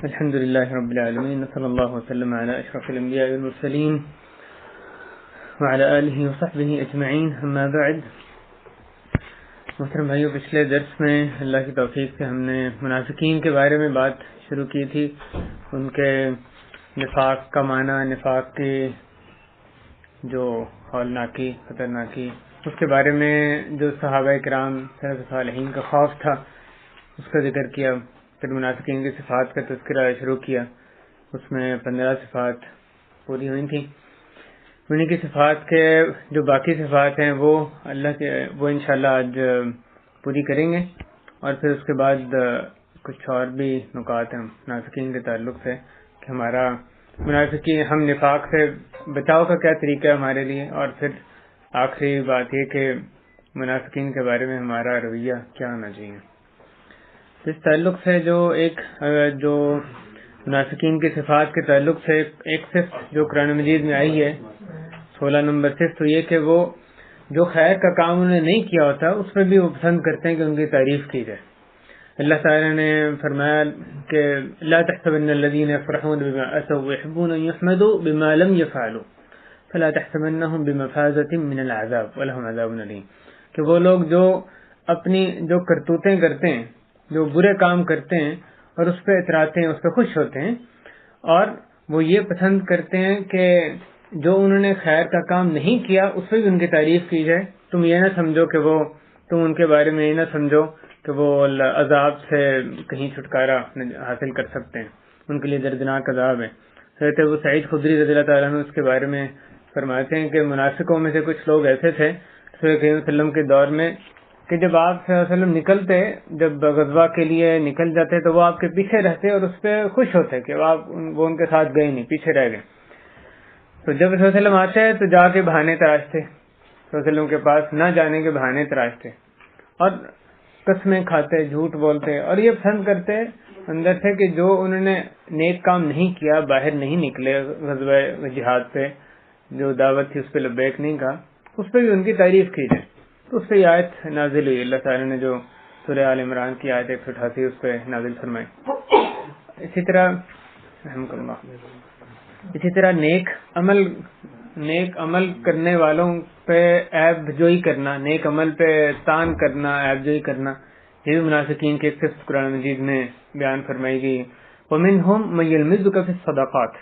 الحمد لله رب العالمين صلى الله وسلم على أشرف الأنبياء والمرسلين وعلى آله وصحبه أجمعين اما بعد. محترم بھائیو، پچھلے درس میں اللہ کی توفیق سے ہم نے منافقین کے بارے میں بات شروع کی تھی. ان کے نفاق کا معنی، نفاق کی جو ہولناکی، خطرناکی، اس کے بارے میں جو صحابہ کرام سلف صالحین کا خوف تھا اس کا ذکر کیا. پھر منافقین کی صفات کا تذکرہ شروع کیا. اس میں 15 صفات پوری ہوئی تھیں. انہیں کی صفات کے جو باقی صفات ہیں وہ انشاءاللہ آج پوری کریں گے. اور پھر اس کے بعد کچھ اور بھی نکات ہیں منافقین کے تعلق سے کہ ہمارا ہم نفاق سے بچاؤ کا کیا طریقہ ہے ہمارے لیے، اور پھر آخری بات یہ کہ منافقین کے بارے میں ہمارا رویہ کیا ہونا چاہیے. اس تعلق سے جو منافقین کی صفات کے تعلق سے ایک صفت جو قرآن مجید میں آئی ہے 16 نمبر صفت، تو یہ کہ وہ جو خیر کا کام انہوں نے نہیں کیا ہوتا اس پہ بھی وہ پسند کرتے ہیں کہ ان کی تعریف کی جائے. اللہ تعالی نے فرمایا کہ لا تحسبن الذين يفرحون بما اتوا ويحبون ان يحمدوا بما لم يفعلوا فلا تحسبنهم بمفازة من العذاب ولهم عذاب أليم. کہ وہ لوگ جو کرتوتیں کرتے ہیں، جو برے کام کرتے ہیں اور اس پہ اتراتے ہیں، اس پہ خوش ہوتے ہیں، اور وہ یہ پسند کرتے ہیں کہ جو انہوں نے خیر کا کام نہیں کیا اس پہ بھی ان کی تعریف کی جائے. تم یہ نہ سمجھو کہ تم ان کے بارے میں یہ نہ سمجھو کہ وہ عذاب سے کہیں چھٹکارا حاصل کر سکتے ہیں، ان کے لیے دردناک عذاب ہے. حضرت ابو سعید خدری رضی اللہ تعالیٰ عنہ اس کے بارے میں فرماتے ہیں کہ منافقوں میں سے کچھ لوگ ایسے تھے رسول کریم صلی اللہ علیہ وسلم کے دور میں کہ جب آپ صلی اللہ علیہ وسلم نکلتے، جب غزوہ کے لیے نکل جاتے تو وہ آپ کے پیچھے رہتے اور اس پہ خوش ہوتے کہ وہ ان کے ساتھ گئے نہیں، پیچھے رہ گئے. تو جب صلی اللہ علیہ وسلم آتے تو جا کے بہانے تراشتے، صلی اللہ علیہ وسلم کے پاس نہ جانے کے بہانے تراشتے اور قسمیں کھاتے، جھوٹ بولتے، اور یہ پسند کرتے اندر سے کہ جو انہوں نے نیک کام نہیں کیا، باہر نہیں نکلے غزوہ جہاد پہ، جو دعوت تھی اس پہ لبیک نہیں کہا، اس پہ بھی ان کی تعریف کی جائے. تو اس پہ یہ آیت نازل ہوئی. اللہ تعالیٰ نے جو سورہ آل عمران کی آیت 188 اس پہ نازل فرمائی. اسی طرح نیک عمل کرنے والوں پہ عیب جوئی کرنا، نیک عمل پہ تان کرنا، عیب جوئی کرنا، یہ بھی منافقین کی ایک صفت قرآن مجید میں بیان فرمائی گئی. وَمِنْهُمْ مَن يَلْمِزُكَ فِي الصَّدَقَاتِ.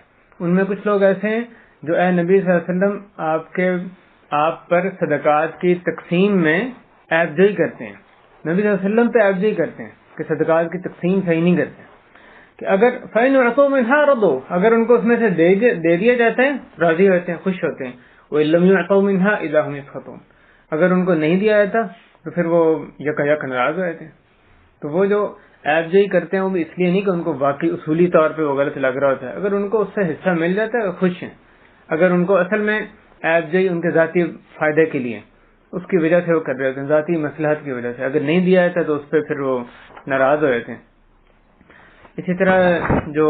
ان میں کچھ لوگ ایسے ہیں جو اے نبی صلی اللہ علیہ وسلم آپ پر صدقات کی تقسیم میں عیب جوئی کرتے ہیں. نبی صلی اللہ علیہ وسلم پہ عیب جوئی کرتے ہیں کہ صدقات کی تقسیم صحیح نہیں کرتے، کہ اگر فَإِنْ عَطُوا مِنْهَا رَضُوا، اگر ان کو اس میں سے دے دیا جاتا ہے راضی ہوتے ہیں، خوش ہوتے ہیں. وَإِن لَّمْ يُعْطَوْا مِنْهَا إِذَا هُمْ يَسْخَطُونَ، اگر ان کو نہیں دیا جاتا تو پھر وہ یک ناراض ہو جاتے ہیں. تو وہ جو عیب جوئی کرتے ہیں وہ بھی اس لیے نہیں کہ ان کو واقعی اصولی طور پہ وہ غلط لگ رہا ہوتا ہے، اگر ان کو اس سے حصہ مل جاتا ہے وہ خوش ہیں. اگر ان کو اصل میں عیب جوئی ان کے ذاتی فائدے کے لیے، اس کی وجہ سے وہ کر رہے ہوتے ہیں، ذاتی مصلحت کی وجہ سے، اگر نہیں دیا جاتا تو اس پہ پھر وہ ناراض ہو جاتے ہیں. اسی طرح جو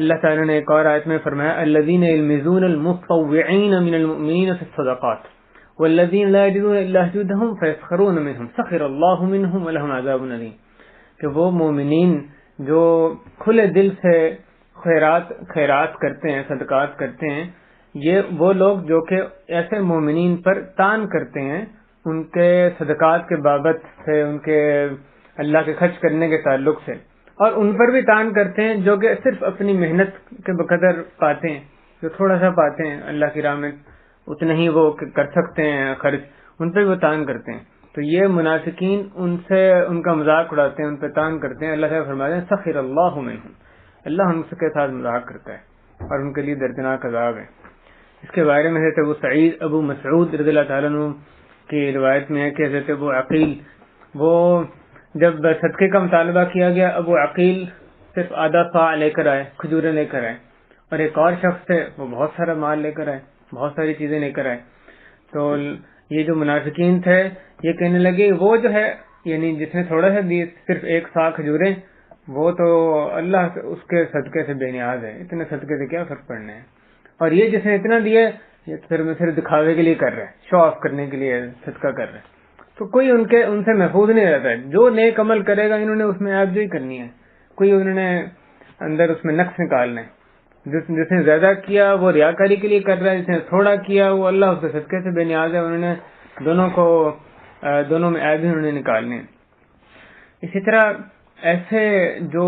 اللہ تعالیٰ نے ایک اور آیت میں فرمایا الذین یلمزون المطوعین من المؤمنین فی الصدقات والذین لا یجدون الا جہدهم فیسخرون منهم سخر اللہ منهم ولہم عذاب علیم. کہ وہ مومنین جو کھلے دل سے خیرات کرتے ہیں، صدقات کرتے ہیں، یہ وہ لوگ جو کہ ایسے مومنین پر تان کرتے ہیں ان کے صدقات کے بابت سے، ان کے اللہ کے خرچ کرنے کے تعلق سے، اور ان پر بھی تان کرتے ہیں جو کہ صرف اپنی محنت کے بقدر پاتے ہیں، جو تھوڑا سا پاتے ہیں اللہ کی راہ میں اتنا ہی وہ کر سکتے ہیں خرچ، ان پہ بھی وہ تان کرتے ہیں. تو یہ منافقین ان کا مذاق اڑاتے ہیں، ان پہ تان کرتے ہیں. اللہ تعالیٰ فرماتے ہیں سخر اللہ منہم، اللہ ان کے ساتھ مذاق کرتا ہے اور ان کے لیے دردناک عذاب ہے. اس کے بارے میں حضرت ابو مسعود رضی اللہ تعالیٰ عنہ کی روایت میں ہے کہ حضرت ابو عقیل، وہ جب صدقے کا مطالبہ کیا گیا، ابو عقیل صرف آدھا صاع لے کر آئے، کھجوریں لے کر آئے، اور ایک اور شخص تھے وہ بہت سارا مال لے کر آئے، بہت ساری چیزیں لے کر آئے. تو یہ جو منافقین تھے یہ کہنے لگے وہ جو ہے، یعنی جس نے تھوڑا سا دی، صرف 1 صاع کھجوریں، وہ تو اللہ اس کے صدقے سے بے نیاز ہے، اتنے صدقے سے کیا فرق پڑنا ہے. اور یہ جس نے اتنا دیا یہ صرف دکھاوے کے لیے کر رہے ہیں، شو آف کرنے کے لیے صدقہ کر رہے ہیں. تو کوئی ان سے محفوظ نہیں رہتا ہے. جو نیک عمل کرے گا انہوں نے اس میں عیب جوئی کرنی ہے، کوئی انہوں نے اندر اس میں نقص نکالنا ہے. جس نے زیادہ کیا وہ ریاکاری کے لیے کر رہا ہے، جس نے تھوڑا کیا وہ اللہ اس کے صدقے سے بے نیاز ہے. انہوں نے دونوں میں عیب ہی انہوں نے نکالنے. اسی طرح ایسے جو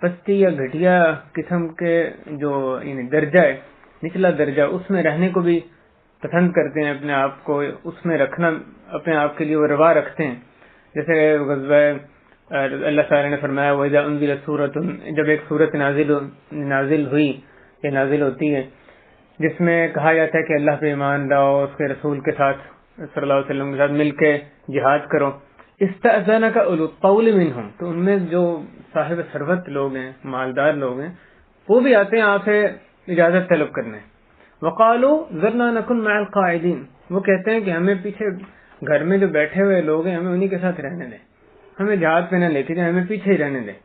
پستی یا گھٹیا قسم کے جو یعنی درجہ ہے، نچلا درجہ، اس میں رہنے کو بھی پسند کرتے ہیں، اپنے آپ کو اس میں رکھنا اپنے آپ کے لیے وہ روا رکھتے ہیں. جیسے غزوہ اللہ تعالیٰ نے فرمایا وَإِذَا أُنزِلَتْ سُورَةٌ، جب ایک سورت نازل ہوئی یا نازل ہوتی ہے جس میں کہا جاتا ہے کہ اللہ پہ ایمان لاؤ، اس کے رسول کے ساتھ صلی اللہ علیہ وسلم کے ساتھ مل کے جہاد کرو. استأذنك أولو الطول منهم، تو ان میں جو صاحب ثروت لوگ ہیں، مالدار لوگ ہیں، وہ بھی آتے ہیں آپ سے اجازت طلب کرنے. وقالوا ذرنا نكن مع القاعدين، وہ کہتے ہیں کہ ہمیں پیچھے گھر میں جو بیٹھے ہوئے لوگ ہیں ہمیں انہی کے ساتھ رہنے دیں، ہمیں جہاد پہ نہ لے کے جائیں، ہمیں پیچھے ہی رہنے دیں.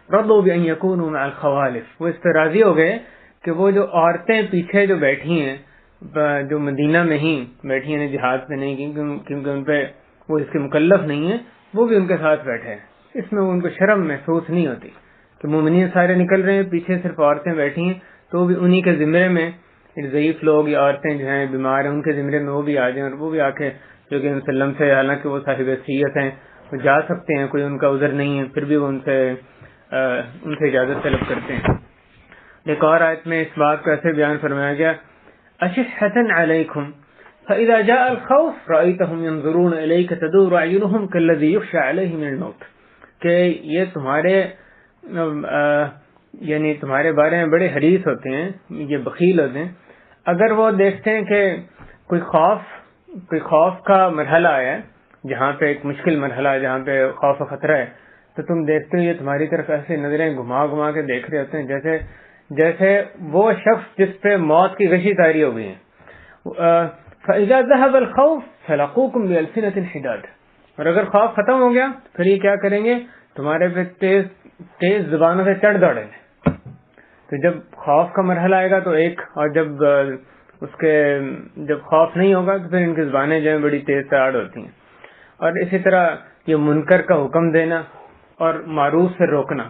رضوا بأن يكونوا مع الخوالف، وہ اس پہ راضی ہو گئے کہ وہ جو عورتیں پیچھے جو بیٹھی ہیں، جو مدینہ میں ہی بیٹھی ہیں، جہاد پہ نہیں، کیونکہ ان پہ وہ اس کے مکلف نہیں ہیں، وہ بھی ان کے ساتھ بیٹھے ہیں. اس میں ان کو شرم محسوس نہیں ہوتی کہ مومنین سارے نکل رہے ہیں، پیچھے صرف عورتیں بیٹھی ہیں، تو بھی انہی کے زمرے میں ضعیف لوگ یا عورتیں جو ہیں بیمار ہیں ان کے زمرے میں وہ بھی آ جائیں، اور وہ بھی آ کے جو کہ وسلم سے، حالانکہ وہ صاحب حیثیت ہیں، وہ جا سکتے ہیں، کوئی ان کا عذر نہیں ہے، پھر بھی وہ ان سے اجازت طلب کرتے ہیں. ایک اور آیت میں اس بات کو ایسے بیان فرمایا گیا اشحۃ علیکم فاذا جاء الخوف رأيتهم ينظرون الیک تدور اعینهم كالذی یخشى علیہ من الموت، کہ یہ یعنی تمہارے بارے میں بڑے حریص ہوتے ہیں، یہ بخیل ہوتے ہیں. اگر وہ دیکھتے ہیں کہ کوئی خوف کا مرحلہ آیا ہے، جہاں پہ ایک مشکل مرحلہ ہے، جہاں پہ خوف و خطرہ ہے، تو تم دیکھتے ہو یہ تمہاری طرف ایسے نظریں گھما کے دیکھ رہے ہوتے ہیں جیسے وہ شخص جس پہ موت کی غشی طاری ہو گئی ہے. فَإِذَا ذَهَبَ الْخَوْفُ فَلَقُوكُمْ بِأَلْسِنَةٍ حِدَادٍ، اور اگر خوف ختم ہو گیا پھر یہ کیا کریں گے، تمہارے پہ تیز زبانوں سے چڑھ دوڑیں گے. تو جب خوف کا مرحلہ آئے گا تو ایک، اور جب خوف نہیں ہوگا تو پھر ان کی زبانیں جو ہیں بڑی تیز تراڑ ہوتی ہیں. اور اسی طرح یہ منکر کا حکم دینا اور معروف سے روکنا،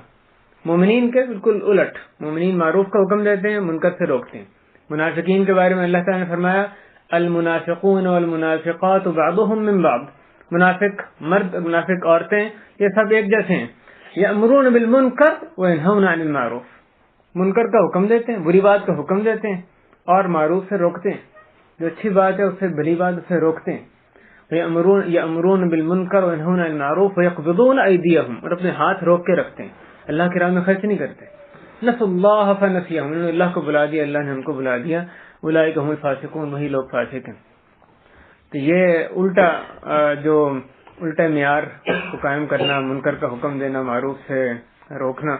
مومنین کے بالکل الٹ، مومنین معروف کا حکم دیتے ہیں، منکر سے روکتے ہیں. منافقین کے بارے میں اللہ تعالیٰ نے فرمایا المنافقون والمنافقات بعضهم من بعض، منافق مرد اور منافق عورتیں یہ سب ایک جیسے ہیں. یأمرون بالمنکر وینہون عن المعروف، منکر کا حکم دیتے ہیں، بری بات کا حکم دیتے ہیں، اور معروف سے روکتے ہیں، جو اچھی بات ہے اس سے بری بات اسے روکتے ہیں. یأمرون بالمنکر وینہون عن المعروف ویقبضون ایدیہم، اور اپنے ہاتھ روک کے رکھتے ہیں، اللہ کی راہ میں خرچ نہیں کرتے. نسوا اللہ فنسیہم، انہوں نے اللہ کو بلا دیا، اللہ نے ہم کو بلا دیا. اولئک هم الفاسقون، وہی لوگ فاسق ہیں. تو یہ الٹا معیار کو قائم کرنا، منکر کا حکم دینا، معروف سے روکنا.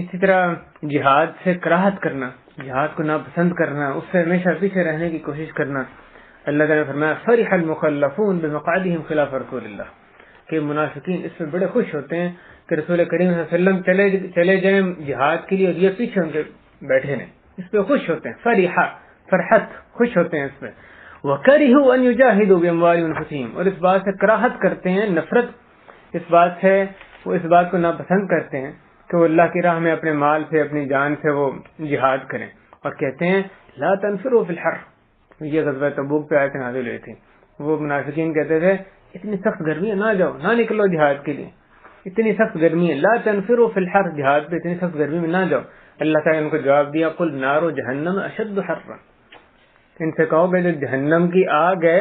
اسی طرح جہاد سے کراہت کرنا، جہاد کو ناپسند کرنا، اس سے ہمیشہ پیچھے رہنے کی کوشش کرنا. اللہ تعالیٰ نے فرمایا فرح المخلفون بمقعدهم خلاف رسول اللہ، کہ منافقین اس میں بڑے خوش ہوتے ہیں کہ رسول کریم صلی اللہ علیہ وسلم چلے جائیں جہاد کے لیے اور یہ پیچھے ان کے بیٹھے رہیں، اس پہ خوش ہوتے ہیں. فرحت، خوش ہوتے ہیں اس پہ. وَكَرِهُوا أَن يُجَاهِدُوا بِأَمْوَالِهِمْ وَأَنفُسِهِمْ، اور اس بات سے کراہت کرتے ہیں، نفرت اس بات سے، وہ اس بات کو ناپسند کرتے ہیں کہ وہ اللہ کی راہ میں اپنے مال سے، اپنی جان سے وہ جہاد کریں. اور کہتے ہیں لا تنفروا فی الحر، یہ غزوہ تبوک پہ آیت نازل ہوئی تھی. وہ منافقین کہتے تھے اتنی سخت گرمی ہے، نہ جاؤ، نہ نکلو جہاد کے لیے، اتنی سخت گرمی ہے. لا تنفروا فی الحر، جہاد پہ اتنی سخت گرمی میں نہ جاؤ. اللہ تعالیٰ نے ان کو جواب دیا قل نار جہنم اشد حرا، ان سے کہو کہ جو جہنم کی آگ ہے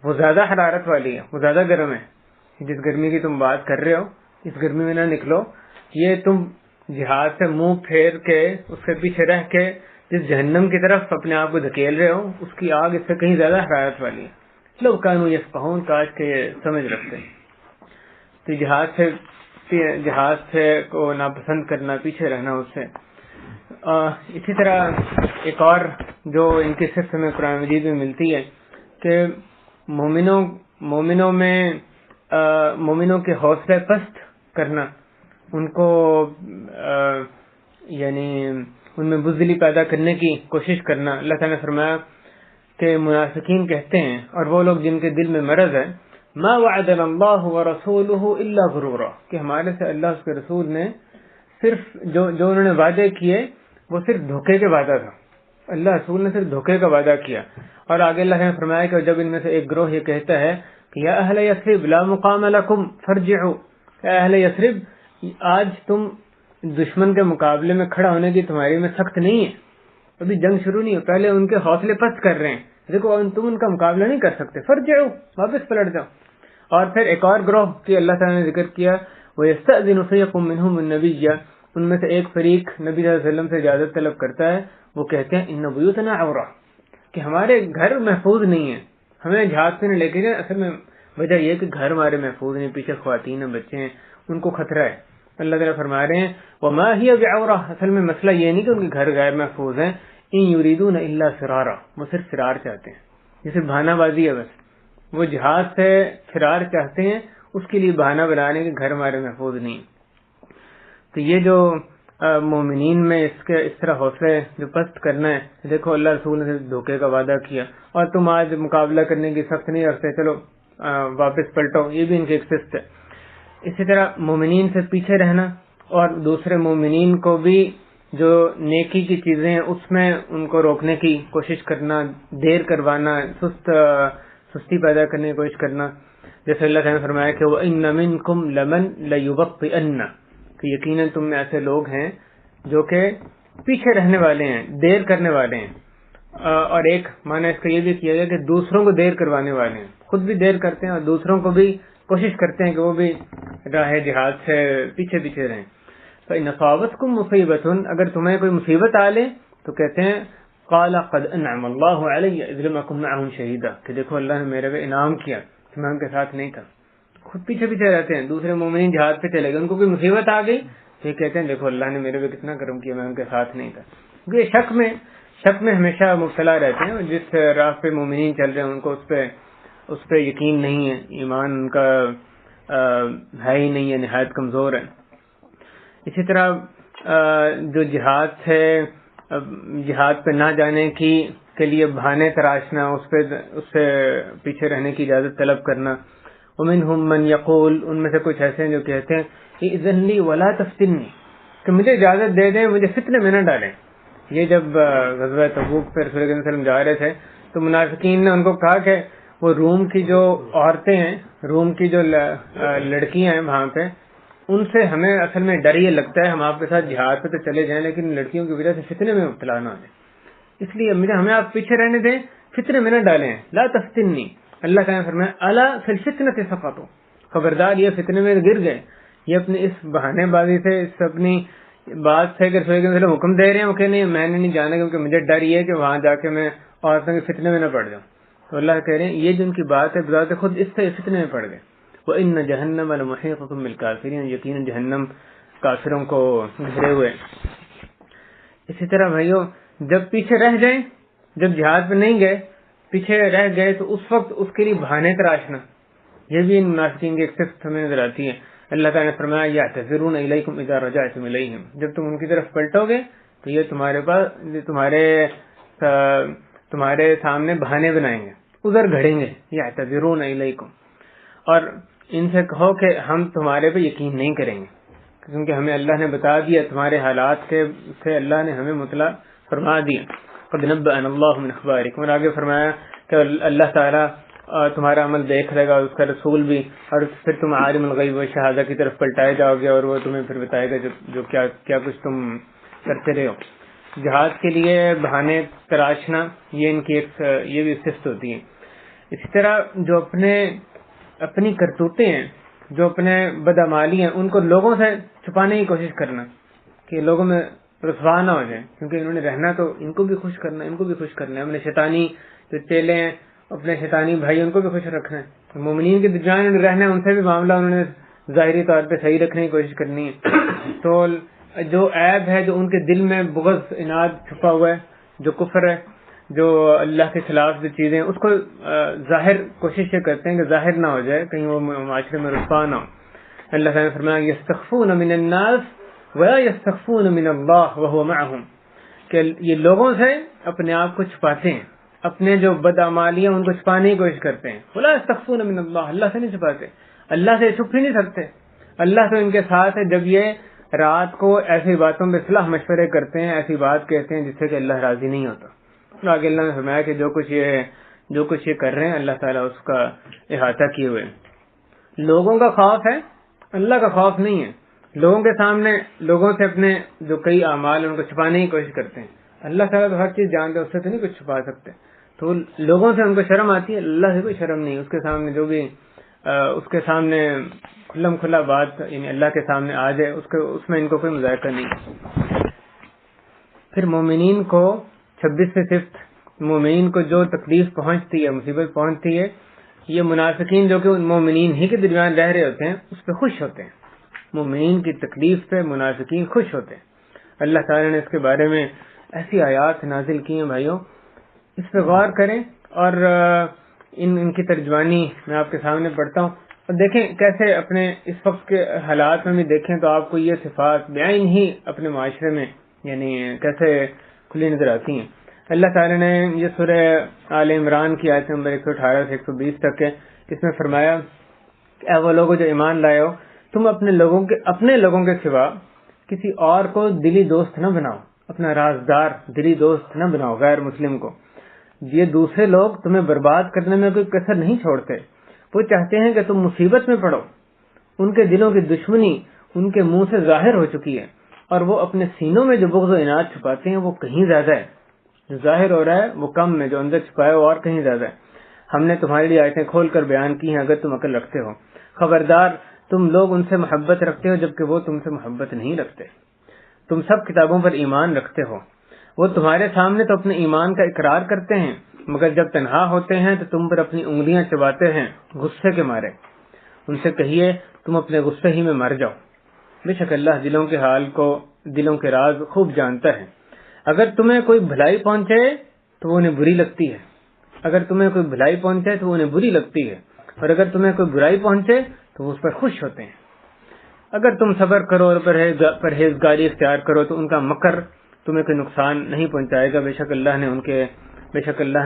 وہ زیادہ حرارت والی ہے، وہ زیادہ گرم ہے. جس گرمی کی تم بات کر رہے ہو اس گرمی میں نہ نکلو. یہ تم جہاد سے منہ پھیر کے، اس کے پیچھے رہ کے جس جہنم کی طرف اپنے آپ کو دھکیل رہے ہو، اس کی آگ اس سے کہیں زیادہ حرارت والی ہے. لو کانوا یفقہون، کاش کے سمجھ رکھتے. تو جہاد سے کو ناپسند کرنا، پیچھے رہنا اس سے. اسی طرح ایک اور جو ان کی صفت میں قرآن مجید میں ملتی ہے کہ مومنوں کے حوصلے پست کرنا، ان کو یعنی ان میں بزدلی پیدا کرنے کی کوشش کرنا. اللہ تعالیٰ نے فرمایا کہ منافقین کہتے ہیں، اور وہ لوگ جن کے دل میں مرض ہے، ما وعدنا اللہ ورسولہ الا غرورا، کہ ہمارے سے اللہ اس کے رسول نے صرف جو انہوں نے وعدے کیے وہ صرف دھوکے کے وعدہ تھا، اللہ رسول نے صرف دھوکے کا وعدہ کیا۔ اور آگے اللہ نے فرمایا کہ جب ان میں سے ایک گروہ یہ کہتا ہے کہ یا اہل یثرب لا مقام لکم فارجعوا، اے اہل یثرب آج تم دشمن کے مقابلے میں کھڑا ہونے کی تمہاری میں سخت نہیں ہے، ابھی جنگ شروع نہیں ہے، پہلے ان کے حوصلے پست کر رہے ہیں، دیکھو تم ان کا مقابلہ نہیں کر سکتے، فارجعوا واپس پلٹ جاؤ۔ اور پھر ایک اور گروہ کی اللہ تعالیٰ نے ذکر کیا، وَيَسْتَأْذِنُ فَرِيقٌ مِّنْهُمُ النَّبِيَّ، ان میں سے ایک فریق نبی صلی اللہ علیہ وسلم سے اجازت طلب کرتا ہے، وہ کہتے ہیں ان بیوتنا عورہ، کہ ہمارے گھر محفوظ نہیں ہیں، ہمیں جہاز پہ نہ لے کے جائیں۔ اصل میں وجہ یہ کہ گھر ہمارے محفوظ نہیں، پیچھے خواتین ہیں، بچے ہیں، ان کو خطرہ ہے۔ اللہ تعالیٰ فرما رہے ہیں وما هي بعورہ، اصل میں مسئلہ یہ نہیں کہ ان کے گھر غیر محفوظ ہیں، ان یریدون الا فرارا، وہ صرف فرار چاہتے ہیں، یہ صرف بہانہ بازی ہے، بس وہ جہاز سے فرار چاہتے ہیں، اس کے لیے بہانہ بنانے کے گھر ہمارے محفوظ نہیں۔ تو یہ جو مومنین میں اس طرح حوصلے جو پست کرنا ہے، دیکھو اللہ رسول نے دھوکے کا وعدہ کیا اور تم آج مقابلہ کرنے کی سخت نہیں رکھتے، چلو واپس پلٹو، یہ بھی ان کی ایک صفت ہے۔ اسی طرح مومنین سے پیچھے رہنا اور دوسرے مومنین کو بھی جو نیکی کی چیزیں ہیں اس میں ان کو روکنے کی کوشش کرنا، دیر کروانا، سستی پیدا کرنے کی کوشش کرنا، جیسے اللہ تعالیٰ نے فرمایا کہ وَإِنَّ مِنْكُمْ لَمَنْ لَيُبَطِّئَنَّ، کہ یقیناً تم میں ایسے لوگ ہیں جو کہ پیچھے رہنے والے ہیں، دیر کرنے والے ہیں۔ اور ایک معنی اس کا یہ بھی کیا گیا کہ دوسروں کو دیر کروانے والے ہیں، خود بھی دیر کرتے ہیں اور دوسروں کو بھی کوشش کرتے ہیں کہ وہ بھی راہ جہاد سے پیچھے پیچھے رہیں۔ فَإِنْ أَصَابَتْكُمْ مُصِيبَةٌ، اگر تمہیں کوئی مصیبت آ لے تو کہتے ہیں قَالَ قَدْ أَنْعَمَ اللَّهُ عَلَيَّ إِذْ لَمْ أَكُنْ مَعَهُمْ شَهِيدًا، کہ دیکھو اللہ نے میرے پہ انعام کیا کہ میں ان کے ساتھ نہیں تھا، خود پیچھے پیچھے رہتے ہیں، دوسرے مومنین جہاد پہ چلے گئے، ان کو کوئی مصیبت آ گئی تو یہ کہتے ہیں دیکھو اللہ نے میرے پہ کتنا کرم کیا، میں ان کے ساتھ نہیں تھا۔ یہ شک میں ہمیشہ مبتلا رہتے ہیں، جس راہ پہ مومنین چل رہے ہیں ان کو اس پہ یقین نہیں ہے، ایمان ان کا ہے ہی نہیں ہے، نہایت کمزور ہے۔ اسی طرح جو جہاد پہ نہ جانے کے لیے بہانے تراشنا، اس سے پیچھے رہنے کی اجازت طلب کرنا۔ ومنہم من یقول، ان میں سے کچھ ایسے ہیں جو کہتے ہیں اذن لی ولا تفتنی، کہ مجھے اجازت دے دیں، مجھے فتنے میں نہ ڈالیں۔ یہ جب غزوہ تبوک پہ رسول اللہ صلی اللہ علیہ وسلم جا رہے تھے تو منافقین نے ان کو کہا کہ وہ روم کی جو عورتیں ہیں، روم کی جو لڑکیاں ہیں وہاں پہ، ان سے ہمیں اصل میں ڈر یہ لگتا ہے، ہم آپ کے ساتھ جہاد پہ تو چلے جائیں لیکن لڑکیوں کی وجہ سے فتنے میں مبتلا نہ ہو جائیں، اس لیے ہمیں آپ پیچھے رہنے دیں، فتنے میں نہ ڈالیں۔ لا تفتنی، اللہ تعالیٰ نے فرمایا الا فی الفتنۃ سقطوا، خبردار یہ فتنے میں گر گئے۔ یہ اپنی اس بہانے بازی سے، اس اپنی بات سے کہ رسول اللہ حکم دے رہے ہیں کہ نہیں میں نے نہیں جانا کیونکہ مجھے ڈر یہ ہے کہ وہاں جا کے میں عورتوں کے فتنے میں نہ پڑ جاؤں، تو اللہ کہہ رہے ہیں یہ جو ان کی بات ہے بذات خود اس سے فتنے میں پڑ گئے۔ وَإِنَّ جَهَنَّمَ لَمُحِيطَةٌ بِالْكَافِرِينَ، یقیناً جہنم کافروں کو گھیرے ہوئے۔ اسی طرح بھائیو جب پیچھے رہ جائیں، جب جہاد پہ نہیں گئے، پیچھے رہ گئے تو اس وقت اس کے لیے بہانے تراشنا، یہ بھی ان منافقین کی ایک صفت ہمیں نظر آتی ہے۔ اللہ تعالیٰ نے فرمایا یعتذرون الیکم اذا رجعتم الیہم، جب تم ان کی طرف پلٹو گے تو یہ تمہارے سامنے بہانے بنائیں گے، عذر گھڑیں گے۔ یعتذرون الیکم، اور ان سے کہو کہ ہم تمہارے پہ یقین نہیں کریں گے کیونکہ ہمیں اللہ نے بتا دیا، تمہارے حالات سے اللہ نے ہمیں مطلع فرما دیا۔ قد نبأنا اللہ من اخبارکم، اور آگے فرمایا کہ اللہ تعالیٰ تمہارا عمل دیکھ لے گا، اس کا رسول بھی، اور پھر تم عالم الغیب و شہادہ کی طرف پلٹائے جاؤ گے اور وہ تمہیں پھر بتائے گا جو کیا کچھ تم کرتے رہے ہو۔ جہاد کے لیے بہانے تراشنا یہ ان کی یہ بھی صفت ہوتی ہے۔ اسی طرح جو اپنی کرتوتیں ہیں، جو اپنے بدعمالی ہیں، ان کو لوگوں سے چھپانے کی کوشش کرنا کہ لوگوں میں رسوا نہ ہو جائیں، کیونکہ انہوں نے رہنا تو ان کو بھی خوش کرنا، ان کو بھی خوش کرنا ہے، اپنے شیطانی جو چیلے ہیں، اپنے شیطانی بھائی ان کو بھی خوش رکھنا ہے، مومنین کے درمیان رہنا ہے، ان سے بھی معاملہ انہوں نے ظاہری طور پہ صحیح رکھنے کی کوشش کرنی ہے۔ تو جو عیب ہے، جو ان کے دل میں بغض اناد چھپا ہوا ہے، جو کفر ہے، جو اللہ کے خلاف جو چیزیں اس کو ظاہر کوشش یہ کرتے ہیں کہ ظاہر نہ ہو جائے، کہیں وہ معاشرے میں رسوا نہ ہو۔ اللہ تعالیٰ نے فرمایا یستخفون من الناس ولا یستخفون من اللہ وهو معهم، کہ یہ لوگوں سے اپنے آپ کو چھپاتے ہیں، اپنے جو بدعمالیاں ان کو چھپانے کی کوشش کرتے ہیں. ولا یستخفون من اللہ، اللہ سے نہیں چھپاتے، اللہ سے چھپ ہی نہیں سکتے. اللہ تو ان کے ساتھ ہے جب یہ رات کو ایسی باتوں پہ صلاح مشورے کرتے ہیں، ایسی بات کہتے ہیں جس سے کہ اللہ راضی نہیں ہوتا. آگے اللہ نے فرمایا کہ جو کچھ یہ کر رہے ہیں اللہ تعالیٰ اس کا احاطہ کیے ہوئے. لوگوں کا خوف ہے، اللہ کا خوف نہیں ہے. لوگوں کے سامنے لوگوں سے اپنے جو کئی اعمال ان کو چھپانے کی کوشش کرتے ہیں. اللہ تعالیٰ تو ہر چیز جانتے، اس سے تو نہیں کچھ چھپا سکتے. تو لوگوں سے ان کو شرم آتی ہے، اللہ سے کوئی شرم نہیں. اس کے سامنے جو بھی اس کے سامنے کھلم کھلا بات یعنی اللہ کے سامنے آ جائے اس میں ان کو کوئی مذائقہ نہیں. پھر مومنین کو 26 صفت، مومنین کو جو تکلیف پہنچتی ہے، مصیبت پہنچتی ہے، یہ منافقین جو کہ ان مومنین ہی کے درمیان رہ رہے ہوتے ہیں اس پہ خوش ہوتے ہیں. مومنین کی تکلیف پہ منافقین خوش ہوتے ہیں. اللہ تعالیٰ نے اس کے بارے میں ایسی آیات نازل کی ہیں بھائیوں، اس پہ غور کریں. اور ان کی ترجمانی میں آپ کے سامنے پڑھتا ہوں اور دیکھیں کیسے اپنے اس وقت کے حالات میں بھی دیکھیں تو آپ کو یہ صفات بعین ہی اپنے معاشرے میں یعنی کیسے کھلی نظر آتی ہیں. اللہ تعالیٰ نے یہ سورہ آل عمران کی آیت نمبر 118 سے 120 تک ہے، اس میں فرمایا کہ اے وہ لوگوں جو ایمان لائے ہو، تم اپنے لوگوں کے سوا کسی اور کو دلی دوست نہ بناؤ، اپنا رازدار دلی دوست نہ بناؤ غیر مسلم کو. یہ دوسرے لوگ تمہیں برباد کرنے میں کوئی کسر نہیں چھوڑتے. وہ چاہتے ہیں کہ تم مصیبت میں پڑو. ان کے دلوں کی دشمنی ان کے منہ سے ظاہر ہو چکی ہے، اور وہ اپنے سینوں میں جو بغض و عناد چھپاتے ہیں وہ کہیں زیادہ ہے. جو ظاہر ہو رہا ہے وہ کم ہے، جو اندر چھپایا وہ اور کہیں زیادہ ہے. ہم نے تمہارے لیے آیتیں کھول کر بیان کی ہیں اگر تم عقل رکھتے ہو. خبردار تم لوگ ان سے محبت رکھتے ہو جبکہ وہ تم سے محبت نہیں رکھتے. تم سب کتابوں پر ایمان رکھتے ہو. وہ تمہارے سامنے تو اپنے ایمان کا اقرار کرتے ہیں، مگر جب تنہا ہوتے ہیں تو تم پر اپنی انگلیاں چباتے ہیں غصے کے مارے. ان سے کہیے تم اپنے غصے ہی میں مر جاؤ. بے شک اللہ دلوں کے حال کو، دلوں کے راز خوب جانتا ہے. اگر تمہیں کوئی بھلائی پہنچے تو وہ انہیں بری لگتی ہے، اگر تمہیں کوئی بھلائی پہنچے تو وہ انہیں بری لگتی ہے، اور اگر تمہیں کوئی برائی پہنچے تو وہ اس پر خوش ہوتے ہیں. اگر تم صبر کرو اور پرہیزگاری اختیار کرو تو ان کا مکر تمہیں کوئی نقصان نہیں پہنچائے گا. بے شک اللہ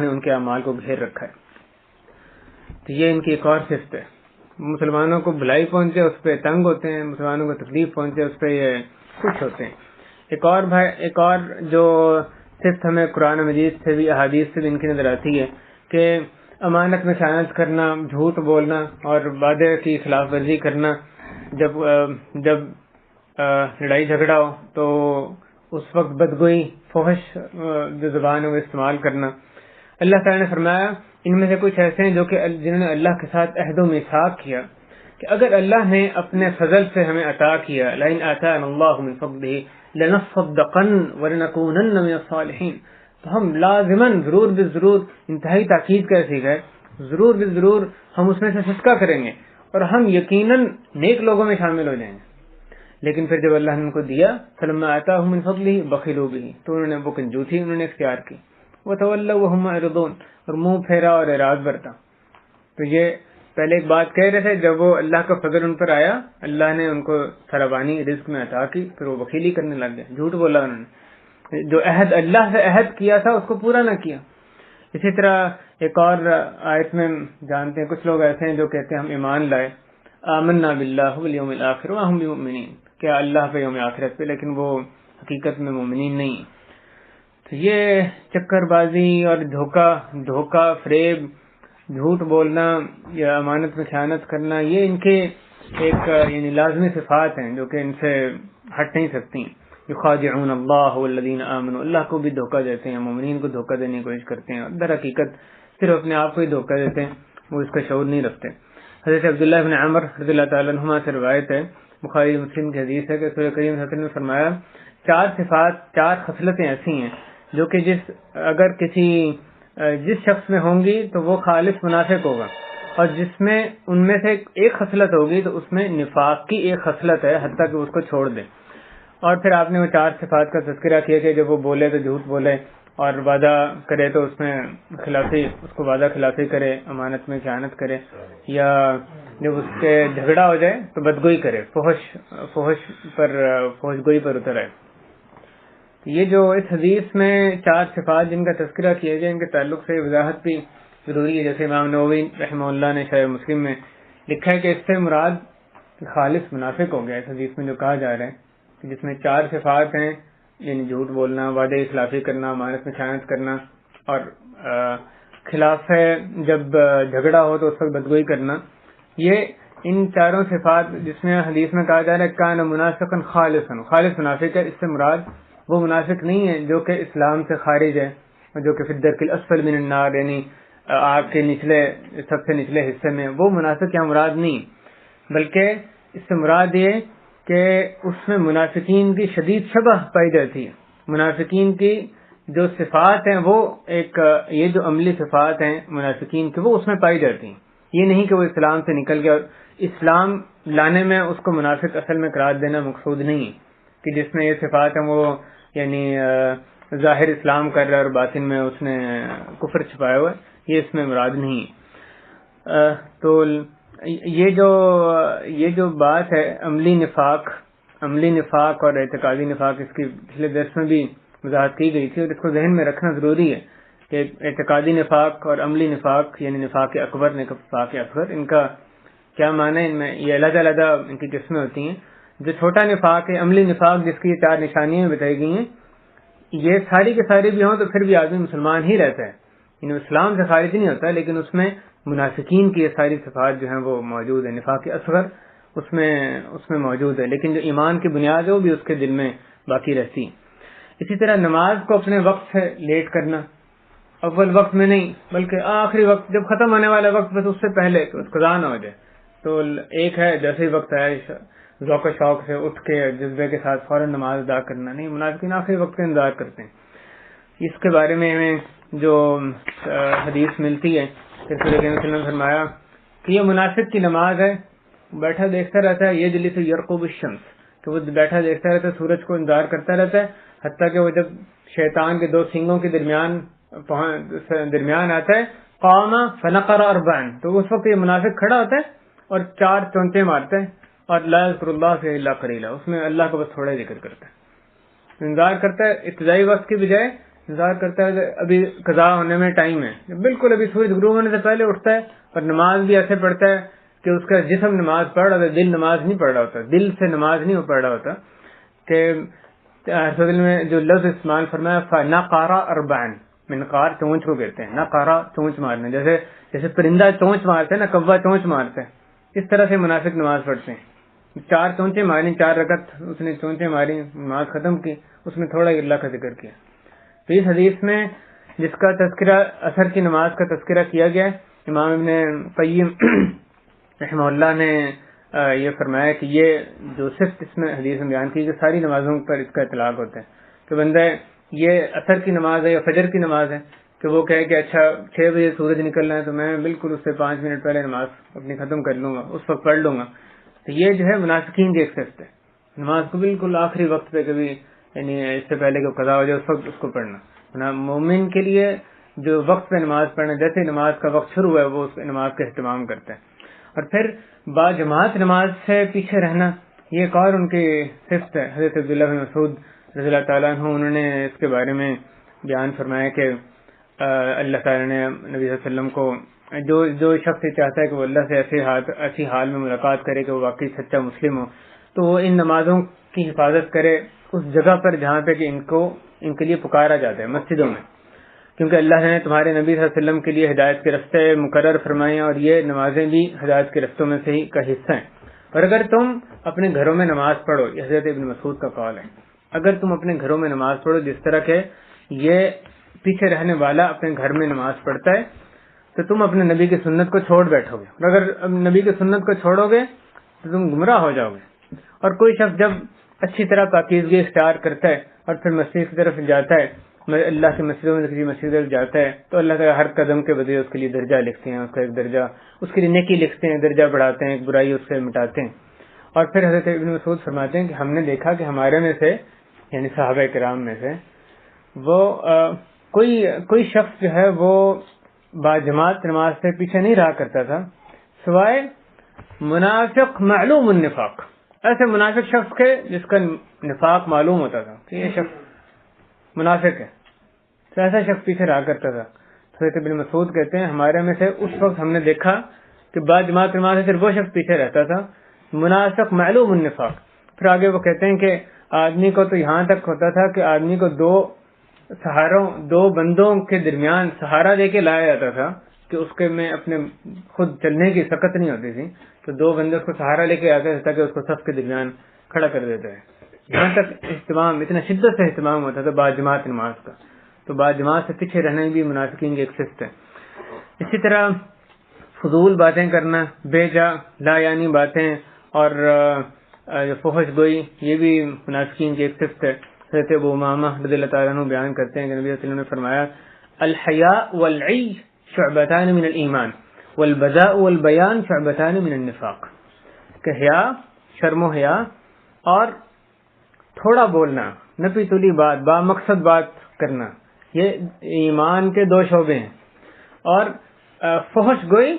نے ان کے اعمال کو گھیر رکھا ہے. تو یہ ان کی ایک اور صفت ہے. مسلمانوں کو بھلائی پہنچے اس پہ تنگ ہوتے ہیں، مسلمانوں کو تکلیف پہنچے اس پہ یہ خوش ہوتے ہیں. ایک اور جو صفت ہمیں قرآن مجید سے بھی احادیث سے بھی ان کی نظر آتی ہے کہ امانت میں خیانت کرنا، جھوٹ بولنا اور وعدے کی خلاف ورزی کرنا. جب لڑائی جھگڑا ہو تو اس وقت بدگوئی، فحش جو زبان ہے وہ استعمال کرنا. اللہ تعالیٰ نے فرمایا ان میں سے کچھ ایسے ہیں جو کہ جنہوں نے اللہ کے ساتھ عہد و میثاق کیا کہ اگر اللہ نے اپنے فضل سے ہمیں عطا کیا، لئن آتانا اللہ من فضلہ لنصدقن ولنکونن من الصالحین، تو ہم لازماً ضرور بالضرور، انتہائی تاکید کیسی ہے، ضرور بالضرور ہم اس میں سے صدقہ کریں گے اور ہم یقیناً نیک لوگوں میں شامل ہو جائیں گے. لیکن پھر جب اللہ نے ان کو دیا فلما آتاہم من فضلہ بخلوا بہ، تو انہوں نے وہ کنجوسی انہوں نے اختیار کی. وتولوا وهم معرضون، اور منہ پھیرا اور اعراض برتا. تو یہ پہلے ایک بات کہہ رہے تھے، جب وہ اللہ کا فضل ان پر آیا اللہ نے ان کو فراوانی رزق میں عطا کی، پھر وہ بخیلی کرنے لگ گئے، جھوٹ بولا انہوں نے، جو عہد اللہ سے عہد کیا تھا اس کو پورا نہ کیا. اسی طرح ایک اور آیت میں جانتے ہیں کچھ لوگ ایسے ہیں جو کہتے ہیں ہم ایمان لائے، آمنا باللہ والیوم الآخر وہم بمؤمنین، کیا اللہ پہ یوم آخرت پہ، لیکن وہ حقیقت میں مومنین نہیں. تو یہ چکر بازی اور دھوکہ فریب، جھوٹ بولنا یا امانت میں خیانت کرنا، یہ ان کے ایک یعنی لازمی صفات ہیں جو کہ ان سے ہٹ نہیں سکتی. یخادعون اللہ والذین آمنوا، اللہ کو بھی دھوکہ دیتے ہیں، مومنین کو دھوکہ دینے کی کوشش کرتے ہیں، در حقیقت صرف اپنے آپ کو ہی دھوکہ دیتے ہیں، وہ اس کا شعور نہیں رکھتے. حضرت عبداللہ بن عمر رضی اللہ تعالیٰ عنہما سے روایت ہے، بخاری مسلم کی حدیث ہے کہ رسول کریم صلی اللہ علیہ وسلم نے فرمایا 4 صفات، 4 خصلتیں ایسی ہیں جو کہ جس شخص میں ہوں گی تو وہ خالص منافق ہوگا، اور جس میں ان میں سے ایک خصلت ہوگی تو اس میں نفاق کی ایک خصلت ہے حتیٰ کہ اس کو چھوڑ دے. اور پھر آپ نے وہ 4 صفات کا تذکرہ کیا کہ جب وہ بولے تو جھوٹ بولے، اور وعدہ کرے تو اس میں اس کو وعدہ خلافی کرے، امانت میں خیانت کرے، یا جب اس کے جھگڑا ہو جائے تو بدگوئی کرے، فحش گوئی پر اتر آئے. یہ جو اس حدیث میں 4 صفات جن کا تذکرہ کیا گیا، ان کے تعلق سے وضاحت بھی ضروری ہے. جیسے امام نووی رحمہ اللہ نے شرح مسلم میں لکھا ہے کہ اس سے مراد خالص منافق ہو گیا. اس حدیث میں جو کہا جا رہا ہے کہ جس میں 4 صفات ہیں، یعنی جھوٹ بولنا، وعدہ اخلافی کرنا، امانت میں خیانت کرنا، اور خلاف جب جھگڑا ہو تو اس وقت بدگوئی کرنا. یہ ان 4 صفات جس میں حدیث میں کہا جا رہا ہے کان منافقا خالصا، خالص منافق ہے، اس سے مراد وہ منافق نہیں ہے جو کہ اسلام سے خارج ہے، جو کہ فی الدرک الاسفل من النار، یعنی آگ کے سب سے نچلے حصے میں، وہ منافق یہاں مراد نہیں، بلکہ اس سے مراد یہ کہ اس میں منافقین کی شدید شبہ پائی جاتی ہے. منافقین کی جو صفات ہیں وہ یہ جو عملی صفات ہیں منافقین کی وہ اس میں پائی جاتی ہیں. یہ نہیں کہ وہ اسلام سے نکل گیا، اور اسلام لانے میں اس کو منافق اصل میں قرار دینا مقصود نہیں کہ جس میں یہ صفات ہیں وہ یعنی ظاہر اسلام کر رہا ہے اور باطن میں اس نے کفر چھپایا ہوا ہے، یہ اس میں مراد نہیں. تو یہ جو بات ہے عملی نفاق اور اعتقادی نفاق، اس کی پچھلے درس میں بھی وضاحت کی گئی تھی، اور اس کو ذہن میں رکھنا ضروری ہے کہ اعتقادی نفاق اور عملی نفاق یعنی نفاق اکبر نفاق اصغر، ان کا کیا معنی ہے. ان میں یہ علیحدہ ان کی قسمیں ہوتی ہیں. جو چھوٹا نفاق ہے، عملی نفاق، جس کی یہ 4 نشانیاں بتائی گئی ہیں، یہ ساری کے ساری بھی ہوں تو پھر بھی آدمی مسلمان ہی رہتا ہے، یعنی اسلام سے خارج نہیں ہوتا، لیکن اس میں منافقین کی یہ ساری صفات جو ہیں وہ موجود ہیں. نفاق اصغر اس میں موجود ہے، لیکن جو ایمان کی بنیاد ہے وہ بھی اس کے دل میں باقی رہتی. اسی طرح نماز کو اپنے وقت سے لیٹ کرنا، اول وقت میں نہیں بلکہ آخری وقت جب ختم ہونے والا وقت بس اس سے پہلے قضا نہ ہو جائے. تو ایک ہے جیسے ہی وقت آئے ذوق و شوق سے اٹھ کے جذبے کے ساتھ فوراً نماز ادا کرنا، نہیں، منافقین آخری وقت کا انتظار کرتے ہیں. اس کے بارے میں ہمیں جو حدیث ملتی ہے کہ رسول کریم صلی اللہ علیہ وسلم نے فرمایا کہ یہ منافق کی نماز ہے، بیٹھا دیکھتا رہتا ہے، یہ جلس یرقب الشمس، کہ وہ بیٹھا دیکھتا رہتا ہے، سورج کو انتظار کرتا رہتا ہے، حتیٰ کہ وہ جب شیطان کے 2 سینگوں کے درمیان آتا ہے، قام فنقر اربعا، تو اس وقت یہ منافق کھڑا ہوتا ہے اور 4 چونچے مارتا ہے، اور لا یذکر اللہ فی الا قلیلا، اس میں اللہ کو بس تھوڑا ہی ذکر کرتا ہے. انتظار کرتا ہے ابتدائی وقت کی بجائے، انتظار کرتا ہے کہ ابھی قضا ہونے میں ٹائم ہے، بالکل ابھی سورج غروب ہونے سے پہلے اٹھتا ہے، اور نماز بھی ایسے پڑھتا ہے کہ اس کا جسم نماز پڑھ رہا ہوتا ہے، دل نماز نہیں پڑھ رہا ہوتا، دل سے نماز نہیں پڑھ رہا ہوتا. کہ حدیث میں جو لفظ استعمال فرمایا فنقر اربعا، منقار چونچ کو کہتے ہیں، نقارا چونچ مارنا، جیسے پرندہ چونچ مارتے ہیں نا، کوا چونچ مارتے ہیں، اس طرح سے منافق نماز پڑھتے ہیں. 4 چونچے ماری، 4 رکعت اس نے چونچے ماری، نماز ختم کی، اس میں تھوڑا اللہ کا ذکر کیا. تو اس حدیث میں جس کا تذکرہ اثر کی نماز کا تذکرہ کیا گیا، امام ابن قیم رحمہ اللہ نے یہ فرمایا کہ یہ جو صرف اس میں حدیث میں بیان کی کہ ساری نمازوں پر اس کا اطلاق ہوتا ہے کہ بندہ یہ اثر کی نماز ہے یا فجر کی نماز ہے کہ وہ کہے کہ اچھا 6 بجے سورج نکلنا ہے تو میں بالکل اس سے 5 منٹ پہلے نماز اپنی ختم کر لوں گا، اس وقت پڑھ لوں گا. تو یہ جو ہے منافقین کی ایک صفت ہے، نماز کو بالکل آخری وقت پہ کبھی یعنی اس سے پہلے کہ قضا ہو جائے اس وقت اس کو پڑھنا. مومن کے لیے جو وقت پہ نماز پڑھنا، جیسے نماز کا وقت شروع ہے وہ اس نماز کا اہتمام کرتا ہے. اور پھر با جماعت نماز سے پیچھے رہنا، یہ ایک اور ان کی صفت ہے. حضرت عبداللہ بن مسعود رضی اللہ تعالیٰ عنہ انہوں نے اس کے بارے میں بیان فرمایا کہ اللہ تعالیٰ نے نبی صلی اللہ علیہ وسلم کو جو شخص چاہتا ہے کہ وہ اللہ سے ایسی حال میں ملاقات کرے کہ وہ واقعی سچا مسلم ہو، تو وہ ان نمازوں کی حفاظت کرے اس جگہ پر جہاں پہ کہ ان کے لیے پکارا جاتا ہے، مسجدوں میں، کیونکہ اللہ نے تمہارے نبی صلی اللہ علیہ وسلم کے لیے ہدایت کے رستے مقرر فرمائے اور یہ نمازیں بھی ہدایت کے رستوں میں سے ہی کا حصہ ہیں. اور اگر تم اپنے گھروں میں نماز پڑھو، یہ حضرت ابن مسعود کا قول ہے، اگر تم اپنے گھروں میں نماز پڑھو جس طرح کہ یہ پیچھے رہنے والا اپنے گھر میں نماز پڑھتا ہے، تو تم اپنے نبی کی سنت کو چھوڑ بیٹھو گے، اور اگر نبی کی سنت کو چھوڑو گے تو تم گمراہ ہو جاؤ گے. اور کوئی شخص جب اچھی طرح پاکیزگی اختیار کرتا ہے اور پھر مسجد کی طرف جاتا ہے، اللہ کی مسجدوں میں کسی مسجد طرف جاتا ہے، تو اللہ تعالیٰ ہر قدم کے بدلے اس کے لیے درجہ لکھتے ہیں، اس کا ایک درجہ اس کے لیے نیکی لکھتے ہیں، درجہ بڑھاتے ہیں، ایک برائی اس سے مٹاتے ہیں. اور پھر حضرت ابن مسعود فرماتے ہیں کہ ہم نے دیکھا کہ ہمارے میں سے یعنی صحابہ کرام میں سے وہ کوئی شخص جو ہے وہ باجماعت نماز سے پیچھے نہیں رہا کرتا تھا سوائے منافق معلوم النفاق، ایسے منافق شخص کے جس کا نفاق معلوم ہوتا تھا کہ یہ شخص منافق ہے. تو ایسا شخص پیچھے رہا کرتا تھا. حضرت ابن مسعود کہتے ہیں ہمارے میں سے اس وقت ہم نے دیکھا کہ بعد جماعت نماز سے صرف وہ شخص پیچھے رہتا تھا منافق معلوم النفاق. پھر آگے وہ کہتے ہیں کہ آدمی کو تو یہاں تک ہوتا تھا کہ آدمی کو دو بندوں کے درمیان سہارا دے کے لایا جاتا تھا کہ اس کے میں اپنے خود چلنے کی سکت نہیں ہوتی تھی تو دو بندے اس کو سہارا لے کے آتے تھے تاکہ اس کو صف کے درمیان کھڑا کر دیتے ہیں. یہاں تک اہتمام, اتنا شدت سے اہتمام ہوتا تھا بعد جماعت نماز کا. تو بعد جماعت سے پیچھے رہنا بھی منافقین کی ایک صفت ہے. اسی طرح فضول باتیں کرنا, بے جا لا یعنی باتیں اور فحش گوئی, یہ بھی منافقین کی ایک صفت ہے. حضرت ابو امامہ رضی اللہ تعالیٰ عنہ بیان کرتے ہیں کہ نبی صلی اللہ علیہ وسلم نے فرمایا الحیاء والعی شعبتان من الایمان والبذاء والبیان شعبتان من النفاق. کہ حیا, شرم و حیا اور تھوڑا بولنا, نپی تلی بات, با مقصد بات کرنا, یہ ایمان کے دو شعبے ہیں. اور فحش گوئی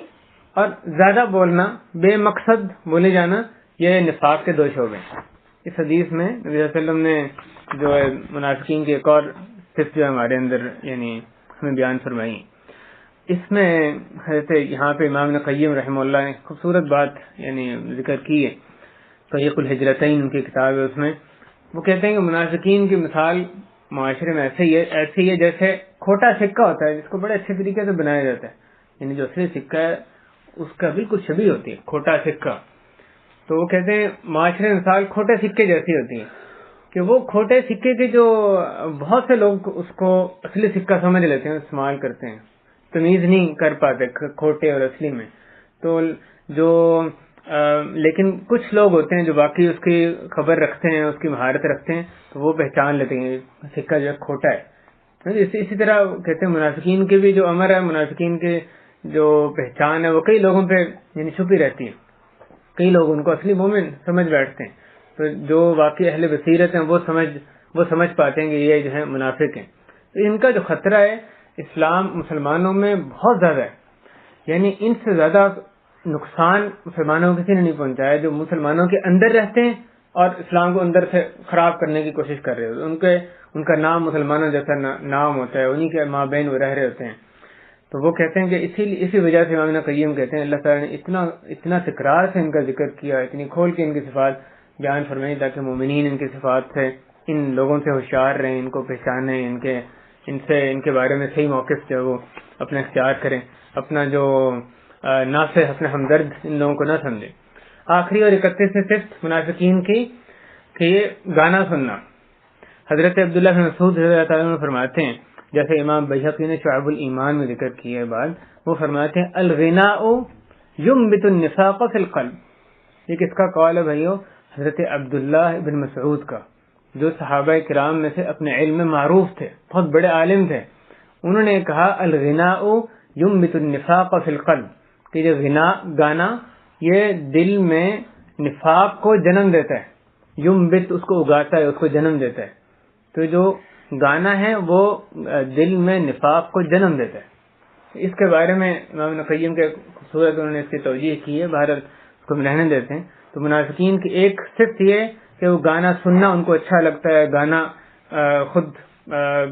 اور زیادہ بولنا, بے مقصد بولے جانا, یہ نفاق کے دو شعبے ہیں. اس حدیث میں نبی صلی اللہ علیہ وسلم نے جو ہے منافقین کی ایک اور صفت جو ہمارے اندر یعنی ہمیں بیان فرمائی. اس میں حضرت یہاں پہ امام ابن قیم رحمہ اللہ نے خوبصورت بات یعنی ذکر کی ہے. طریق الہجرتین ان کی کتاب ہے, اس میں وہ کہتے ہیں کہ منافقین کی مثال معاشرے میں ایسے ہی ہے جیسے کھوٹا سکہ ہوتا ہے جس کو بڑے اچھے طریقے سے بنایا جاتا ہے. یعنی جو اصلی سکہ ہے اس کا بالکل شبیہ ہوتی ہے کھوٹا سکہ. تو وہ کہتے ہیں معاشرے میں مثال کھوٹے سکے جیسی ہوتی ہے کہ وہ کھوٹے سکے کے جو بہت سے لوگ اس کو اصلی سکہ سمجھ لیتے ہیں, استعمال کرتے ہیں, تمیز نہیں کر پاتے کھوٹے اور اصلی میں. تو جو لیکن کچھ لوگ ہوتے ہیں جو باقی اس کی خبر رکھتے ہیں, اس کی مہارت رکھتے ہیں, تو وہ پہچان لیتے ہیں سکہ جو ہے کھوٹا ہے. اسی طرح کہتے ہیں منافقین کے بھی جو امر ہے, منافقین کے جو پہچان ہے وہ کئی لوگوں پہ یعنی چھپی رہتی ہے. کئی لوگ ان کو اصلی مومن سمجھ بیٹھتے ہیں, تو جو واقعی اہل بصیرت ہیں وہ سمجھ پاتے ہیں کہ یہ جو ہے منافق ہیں. تو ان کا جو خطرہ ہے اسلام مسلمانوں میں بہت زیادہ ہے. یعنی ان سے زیادہ نقصان مسلمانوں کو کسی نے نہیں پہنچایا جو مسلمانوں کے اندر رہتے ہیں اور اسلام کو اندر سے خراب کرنے کی کوشش کر رہے ہوتے ہیں. ان کا نام مسلمانوں جیسا نام ہوتا ہے, انہی کے مابین وہ رہ رہے ہوتے ہیں. تو وہ کہتے ہیں کہ اسی وجہ سے امام ابن قیم کہتے ہیں اللہ تعالیٰ نے اتنا تکرار سے ان کا ذکر کیا, اتنی کھول کے ان کی صفات بیان فرمائی تاکہ مومنین ان کی صفات سے, ان لوگوں سے ہوشیار رہیں, ان کو پہچانیں, ان کے بارے میں صحیح موقف جو وہ اپنا اختیار کریں, اپنا جو ناصح اپنا ہمدرد ان لوگوں کو نہ سمجھیں. آخری اور 31ویں صفت منافقین کی کہ یہ گانا سننا. حضرت عبداللہ بن مسعود رضی اللہ تعالیٰ عنہ فرماتے ہیں, جیسے امام بیہقی نے شعب الایمان میں ذکر کیا ہے بعد, وہ فرماتے ہیں الغناء ينبت النفاق في القلب. یہ کس کا قول ہے بھائیو؟ حضرت عبداللہ بن مسعود کا, جو صحابہ کرام میں سے اپنے علم میں معروف تھے, بہت بڑے عالم تھے. انہوں نے کہا الغناء ينبت النفاق في القلب, کہ یہ گانا یہ دل میں نفاق کو جنم دیتا ہے. ينبت اس کو اگاتا ہے, اس کو جنم دیتا ہے. تو جو گانا ہے وہ دل میں نفاق کو جنم دیتا ہے. اس کے بارے میں امام ابن قیم کے خوبصورت انہوں نے اس کی توجیہ کی ہے, بہرحال اس کو ہم رہنے دیتے ہیں. تو منافقین کی ایک صفت یہ کہ وہ گانا سننا ان کو اچھا لگتا ہے,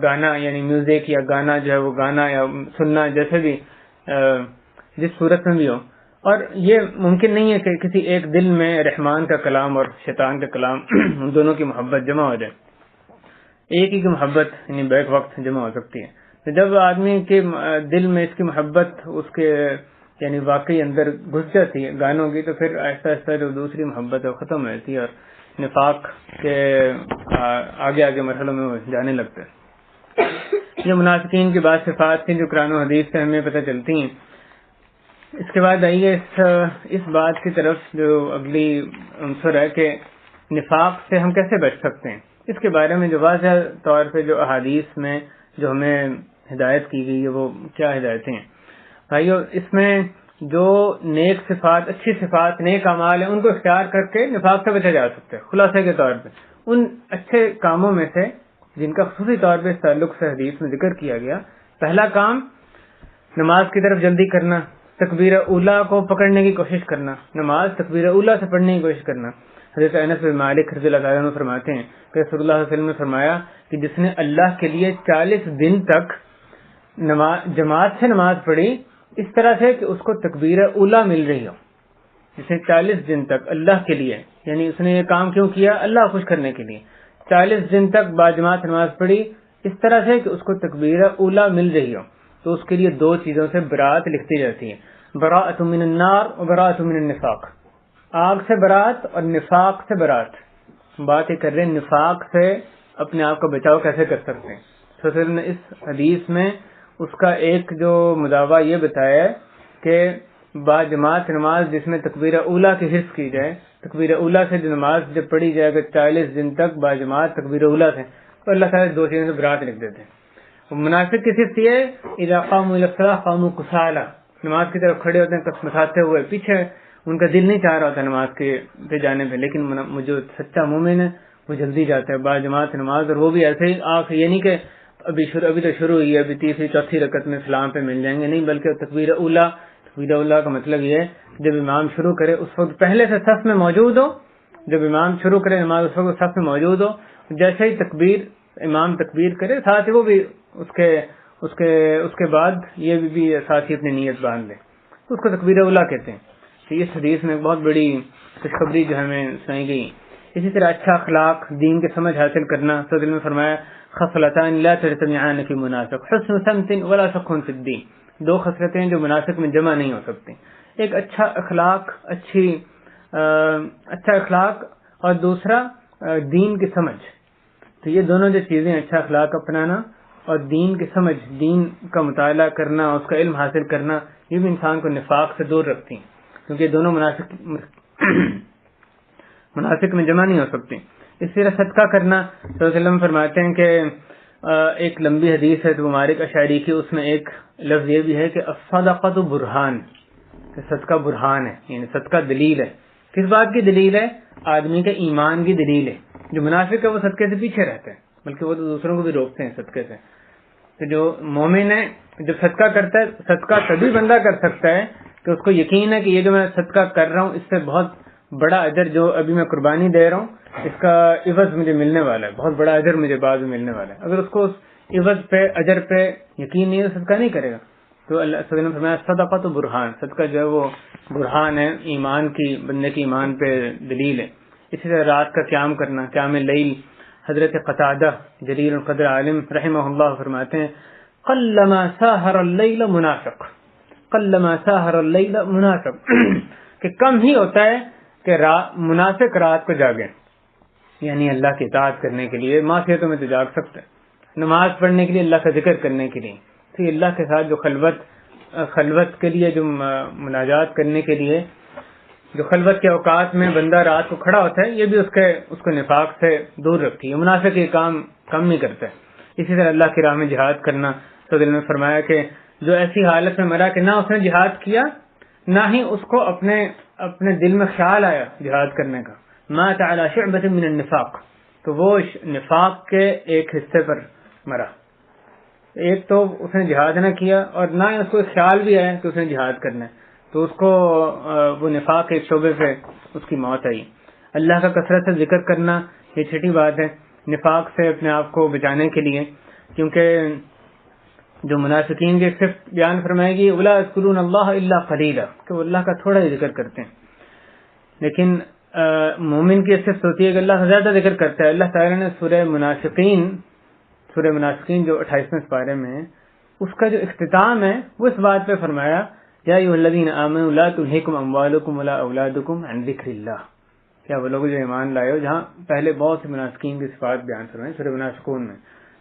گانا یعنی میوزک یا گانا جو ہے وہ گانا یا سننا جیسے بھی جس صورت میں بھی ہو. اور یہ ممکن نہیں ہے کہ کسی ایک دل میں رحمان کا کلام اور شیطان کا کلام دونوں کی محبت جمع ہو جائے. ایک ہی کی محبت یعنی بیک وقت جمع ہو سکتی ہے. تو جب آدمی کے دل میں اس کی محبت اس کے یعنی واقعی اندر گھس جاتی ہے گانوں کی, تو پھر آہستہ آہستہ جو دوسری محبت ہے وہ ختم ہو جاتی ہے اور نفاق کے آگے مرحلوں میں وہ جانے لگتا ہے. یہ منافقین کی بعض صفات تھیں جو قرآن و حدیث سے ہمیں پتہ چلتی ہیں. اس کے بعد آئیے اس بات کی طرف جو اگلی عنصر ہے کہ نفاق سے ہم کیسے بچ سکتے ہیں. اس کے بارے میں جو واضح طور پہ جو احادیث میں جو ہمیں ہدایت کی گئی ہے وہ کیا ہدایتیں ہیں بھائیو. اس میں جو نیک صفات, اچھی صفات, نیک اعمال ہیں, ان کو اختیار کر کے نفاق سے بچا جا سکتا ہے. خلاصے کے طور پہ ان اچھے کاموں میں سے جن کا خصوصی طور پہ اس تعلق سے حدیث میں ذکر کیا گیا, پہلا کام نماز کی طرف جلدی کرنا, تکبیر اولیٰ کو پکڑنے کی کوشش کرنا, نماز تکبیر اولیٰ سے پڑھنے کی کوشش کرنا. حضرت انس بن مالک رضی اللہ عنہ فرماتے ہیں کہ رسول اللہ صلی اللہ علیہ وسلم نے فرمایا کہ کہ جس نے اللہ کے لیے 40 دن تک جماعت سے نماز پڑھی اس طرح سے کہ اس کو تکبیر اولا مل رہی ہو، جس نے 40 دن تک اللہ کے لیے، یعنی اس نے یہ کام کیوں کیا؟ اللہ خوش کرنے کے لیے 40 دن تک باجماعت نماز پڑھی اس طرح سے کہ اس کو تکبیر اولا مل رہی ہو، تو اس کے لیے 2 چیزوں سے برات لکھتی جاتی ہے، براءۃ من النار و براءۃ من النفاق، آگ سے برات اور نفاق سے برات۔ بات یہ کر رہے ہیں نفاق سے اپنے آپ کا بچاؤ کیسے کر سکتے ہیں۔ تو پھر نے اس حدیث میں اس کا ایک جو مداوع یہ بتایا ہے کہ باجماعت نماز جس میں تکبیر اولا کی حفظ کی جائے، تکبیر اولا سے جو نماز جب پڑھی جائے اگر 40 دن تک باجماعت تکبیر اولا سے، تو اللہ تعالیٰ 2 چیزوں سے برات لکھ دیتے ہیں۔ منافق کی صفت یہ ہے اذا قاموا الی الصلاۃ قاموا کسالی، نماز کی طرف کھڑے ہوتے ہیں کسمساتے ہوئے، پیچھے ان کا دل نہیں چاہ رہا ہوتا نماز کے پہ جانے پہ، لیکن جو سچا مومن ہے وہ جلدی جاتا ہے باجماعت نماز، اور وہ بھی ایسے ہی یہ نہیں کہ ابھی تو شروع ہوئی ہے، ابھی تیسری چوتھی رکعت میں فلاں پہ مل جائیں گے، نہیں، بلکہ تکبیر اولا کا مطلب یہ ہے جب امام شروع کرے اس وقت پہلے سے صف میں موجود ہو، جب امام شروع کرے نماز اس وقت صف میں موجود ہو، جیسے ہی امام تکبیر کرے ساتھ ہی وہ بھی اس کے بعد یہ بھی ساتھ ہی اپنی نیت باندھ لے، تو اس کو تکبیر اولا کہتے ہیں۔ تو اس حدیث میں بہت بڑی خوشخبری جو ہمیں سنائی گئی۔ اسی طرح اچھا اخلاق، دین کے سمجھ حاصل کرنا، سورۃ میں فرمایا خصلتان لا تجتمعان فی منافق حسن سمت ولا شک فی الدین، 2 خصلتیں جو منافق میں جمع نہیں ہو سکتی، ایک اچھا اخلاق اور دوسرا دین کی سمجھ۔ تو یہ دونوں جو چیزیں، اچھا اخلاق اپنانا اور دین کی سمجھ، دین کا مطالعہ کرنا، اس کا علم حاصل کرنا، یہ بھی انسان کو نفاق سے دور رکھتی ہیں، کیونکہ دونوں منافق میں جمع نہیں ہو سکتی۔ اسی طرح صدقہ کرنا، صلی اللہ علیہ وسلم فرماتے ہیں کہ ایک لمبی حدیث ہے تو مالک اشعری کی، اس میں ایک لفظ یہ بھی ہے کہ الصدقۃ برہان، کہ صدقہ برہان ہے، یعنی صدقہ دلیل ہے۔ کس بات کی دلیل ہے؟ آدمی کے ایمان کی دلیل ہے۔ جو منافق ہے وہ صدقے سے پیچھے رہتے ہیں، بلکہ وہ تو دوسروں کو بھی روکتے ہیں صدقے سے۔ تو جو مومن ہے جب صدقہ کرتا ہے، صدقہ تبھی بندہ کر سکتا ہے کہ اس کو یقین ہے کہ یہ جو میں صدقہ کر رہا ہوں اس سے بہت بڑا اجر، جو ابھی میں قربانی دے رہا ہوں اس کا عوض مجھے ملنے والا ہے، بہت بڑا اجر مجھے بعد میں ملنے والا ہے۔ اگر اس کو اس عوض پہ، اجر پہ یقین نہیں ہے تو صدقہ نہیں کرے گا۔ تو اللہ صلی اللہ علیہ وسلم نے فرمایا صدقہ تو برہان، صدقہ جو ہے وہ برہان ہے، ایمان کی، بندے کی ایمان پہ دلیل ہے۔ اسی طرح رات کا قیام کرنا، قیام اللیل، حضرت قتادہ جلیل القدر عالم رحمہ اللہ فرماتے ہیں قلما ساہر اللیل منافق، قلما ساہر اللیل منافق، کہ کم ہی ہوتا ہے کہ منافق رات کو جاگے، یعنی اللہ کی اطاعت کرنے کے لیے، معصیتوں میں تو جاگ سکتے ہیں، نماز پڑھنے کے لیے، اللہ کا ذکر کرنے کے لیے، تو اللہ کے ساتھ جو خلوت کے لیے، جو مناجات کرنے کے لیے، جو خلوت کے اوقات میں بندہ رات کو کھڑا ہوتا ہے، یہ بھی اس کو نفاق سے دور رکھتی ہے۔ منافق یہ کام کم نہیں کرتا ہے۔ اسی طرح اللہ کی راہ میں جہاد کرنا، تو دل میں فرمایا کہ جو ایسی حالت میں مرا کہ نہ اس نے جہاد کیا، نہ ہی اس کو اپنے دل میں خیال آیا جہاد کرنے کا، مات علی شعبۃ من النفاق، تو وہ نفاق کے ایک حصے پر مرا۔ ایک تو اس نے جہاد نہ کیا اور نہ ہی اس کو خیال بھی آیا کہ اس نے جہاد کرنا ہے، تو اس کو وہ نفاق کے شعبے پہ اس کی موت آئی۔ اللہ کا کثرت سے ذکر کرنا، یہ چھٹی بات ہے نفاق سے اپنے آپ کو بچانے کے لیے، کیونکہ جو منافقین کی صرف بیان فرمائے گی وَلَا يَذْكُرُونَ اللَّهَ إِلَّا قَلِيلًا، کہ وہ اللہ کا تھوڑا ہی ذکر کرتے ہیں، لیکن مومن کی صرف ہوتی ہے کہ اللہ کا زیادہ ذکر کرتا ہے۔ اللہ تعالیٰ نے سورہ منافقین جو 28ویں پارے میں ہے، اس کا جو اختتام ہے وہ اس بات پہ فرمایا یا ایھا الذین آمنوا لا تلھکم اموالکم ولا اولادکم عن ذکر اللہ، کیا وہ لوگ جو ایمان لائے ہو، جہاں پہلے بہت سے منافقین کی صفات بیان فرمائے سورہ منافقون میں،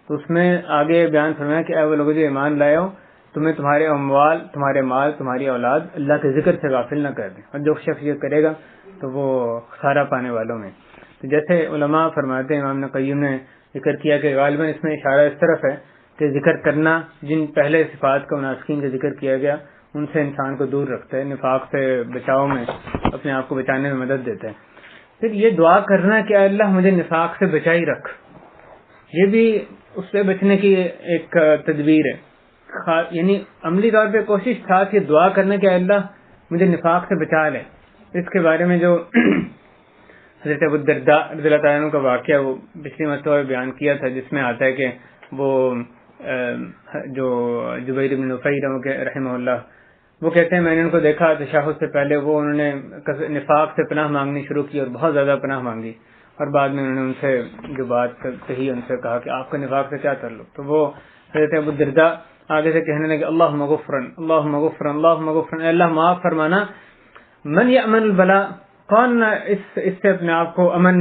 تو اس میں آگے بیان فرمایا کہ اے وہ لوگ جو ایمان لائے ہو، تمہیں تمہارے اموال، تمہارے مال، تمہاری اولاد اللہ کے ذکر سے غافل نہ کر دیں، اور جو شخص یہ کرے گا تو وہ خسارہ پانے والوں میں۔ تو جیسے علماء فرماتے ہیں، امام ابن قیم نے ذکر کیا کہ غالباً اس میں اشارہ اس طرف ہے کہ ذکر کرنا جن پہلے صفات کا منافقین کا ذکر کیا گیا ان سے انسان کو دور رکھتا ہے، نفاق سے بچاؤ میں، اپنے آپ کو بچانے میں مدد دیتا ہے۔ پھر یہ دعا کرنا کہ اے اللہ مجھے نفاق سے بچائی رکھ، یہ بھی اس سے بچنے کی ایک تدبیر ہے، یعنی عملی طور پہ کوشش تھا کہ دعا کرنے کہ اے اللہ مجھے نفاق سے بچا لے۔ اس کے بارے میں جو حضرت ابو الدرداء رضی اللہ تعالیٰ عنہ کا واقعہ وہ پچھلی مرتبہ بیان کیا تھا، جس میں آتا ہے کہ وہ جو جبیر بن نفیر رحمہ اللہ، وہ کہتے ہیں میں نے ان کو دیکھا تشہد سے پہلے انہوں نے نفاق سے پناہ مانگنی شروع کی اور بہت زیادہ پناہ مانگی، اور بعد میں انہوں نے ان سے جو بات کہی ان سے کہا کہ آپ کا نفاق سے کیا تعلق، تو وہ حضرت ابو الدرداء آگے سے کہنے لگے اللہم غفرن اللہم غفرن اللہم غفرن، اے اللہ معاف فرمانا، من یأمن البلاء، کون اس سے اپنے آپ کو امن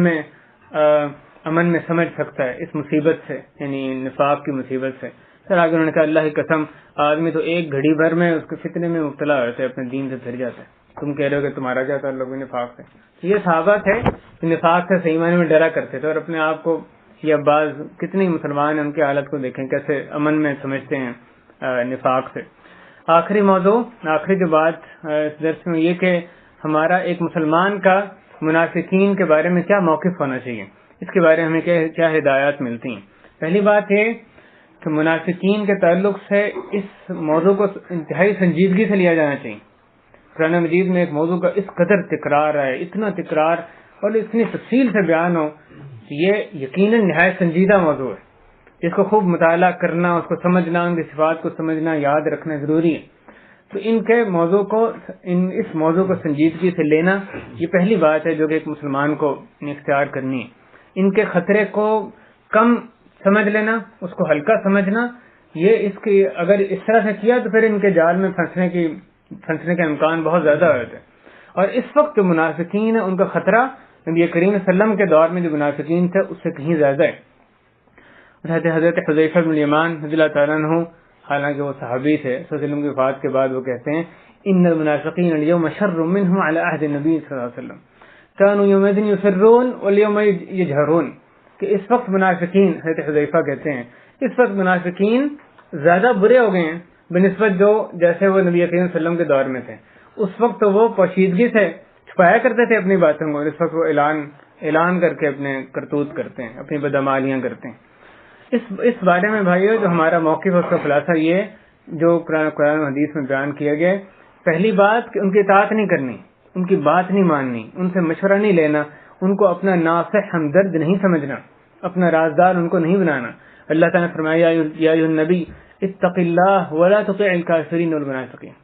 میں سمجھ سکتا ہے اس مصیبت سے، یعنی نفاق کی مصیبت سے۔ پھر آگے انہوں نے کہا اللہ کی قسم، آدمی تو ایک گھڑی بھر میں اس کے فتنے میں مبتلا ہوتے اپنے دین سے پھر جاتا ہے، تم کہہ رہے ہو کہ تمہارا کیا تعلق ہے نفاق سے۔ یہ صحابہ تھے کہ نفاق سے صحیح معنی میں ڈرا کرتے تھے، اور اپنے آپ کو، یا بعض کتنے مسلمان ان کی حالت کو دیکھیں کیسے امن میں سمجھتے ہیں نفاق سے۔ آخری موضوع، آخری جو بات اس درس میں یہ کہ ہمارا ایک مسلمان کا منافقین کے بارے میں کیا موقف ہونا چاہیے، اس کے بارے میں ہمیں کیا ہدایات ملتی ہیں۔ پہلی بات یہ کہ منافقین کے تعلق سے اس موضوع کو انتہائی سنجیدگی سے لیا جانا چاہیے۔ قرآن مجید میں ایک موضوع کا اس قدر تکرار ہے، اتنا تکرار اور اتنی تفصیل سے بیان ہو، یہ یقیناً نہایت سنجیدہ موضوع ہے، اس کو خوب مطالعہ کرنا، اس کو سمجھنا، ان کی صفات کو سمجھنا، یاد رکھنا ضروری ہے۔ تو اس موضوع کو سنجیدگی سے لینا یہ پہلی بات ہے جو کہ ایک مسلمان کو اختیار کرنی ہے۔ ان کے خطرے کو کم سمجھ لینا، اس کو ہلکا سمجھنا، یہ اس کی اگر اس طرح سے کیا تو پھر ان کے جال میں پھنسنے کے امکان بہت زیادہ ہوتے ہیں۔ اور اس وقت جو منافقین ہیں ان کا خطرہ نبی کریم صلی اللہ علیہ وسلم کے دور میں جو منافقین تھے اس سے کہیں زیادہ ہے۔ حضرت حذیفہ بن الیمان رضی اللہ تعالیٰ عنہ، حالانکہ وہ صحابی تھے، صلی اللہ علیہ وسلم کی وفات کے بعد وہ کہتے ہیں ان المنافقین اليوم شر منهم على عهد النبي صلی اللہ علیہ وسلم كانوا يومئذ يسرون واليوم يجهرون، کہ اس وقت منافقین، حضرت حذیفہ کہتے ہیں اس وقت منافقین زیادہ برے ہو گئے ہیں بنسبت جیسے وہ نبی کریم صلی اللہ علیہ وسلم کے دور میں تھے۔ اس وقت تو وہ پوشیدگی سے چھپایا کرتے تھے اپنی باتوں کو، اس وقت وہ اعلان کر کے اپنے کرتوت کرتے ہیں، اپنی بدعمالیاں کرتے ہیں۔ اس بارے میں بھائیو جو ہمارا موقف اس کا خلاصہ یہ جو قرآن و حدیث میں بیان کیا گیا، پہلی بات کہ ان کی اطاعت نہیں کرنی، ان کی بات نہیں ماننی، ان سے مشورہ نہیں لینا، ان کو اپنا ناصح ہمدرد نہیں سمجھنا، اپنا رازدار ان کو نہیں بنانا۔ اللہ تعالیٰ نے فرمایا یا ایھا النبی اتق اللہ ولا تطع الکافرین والمنافقین،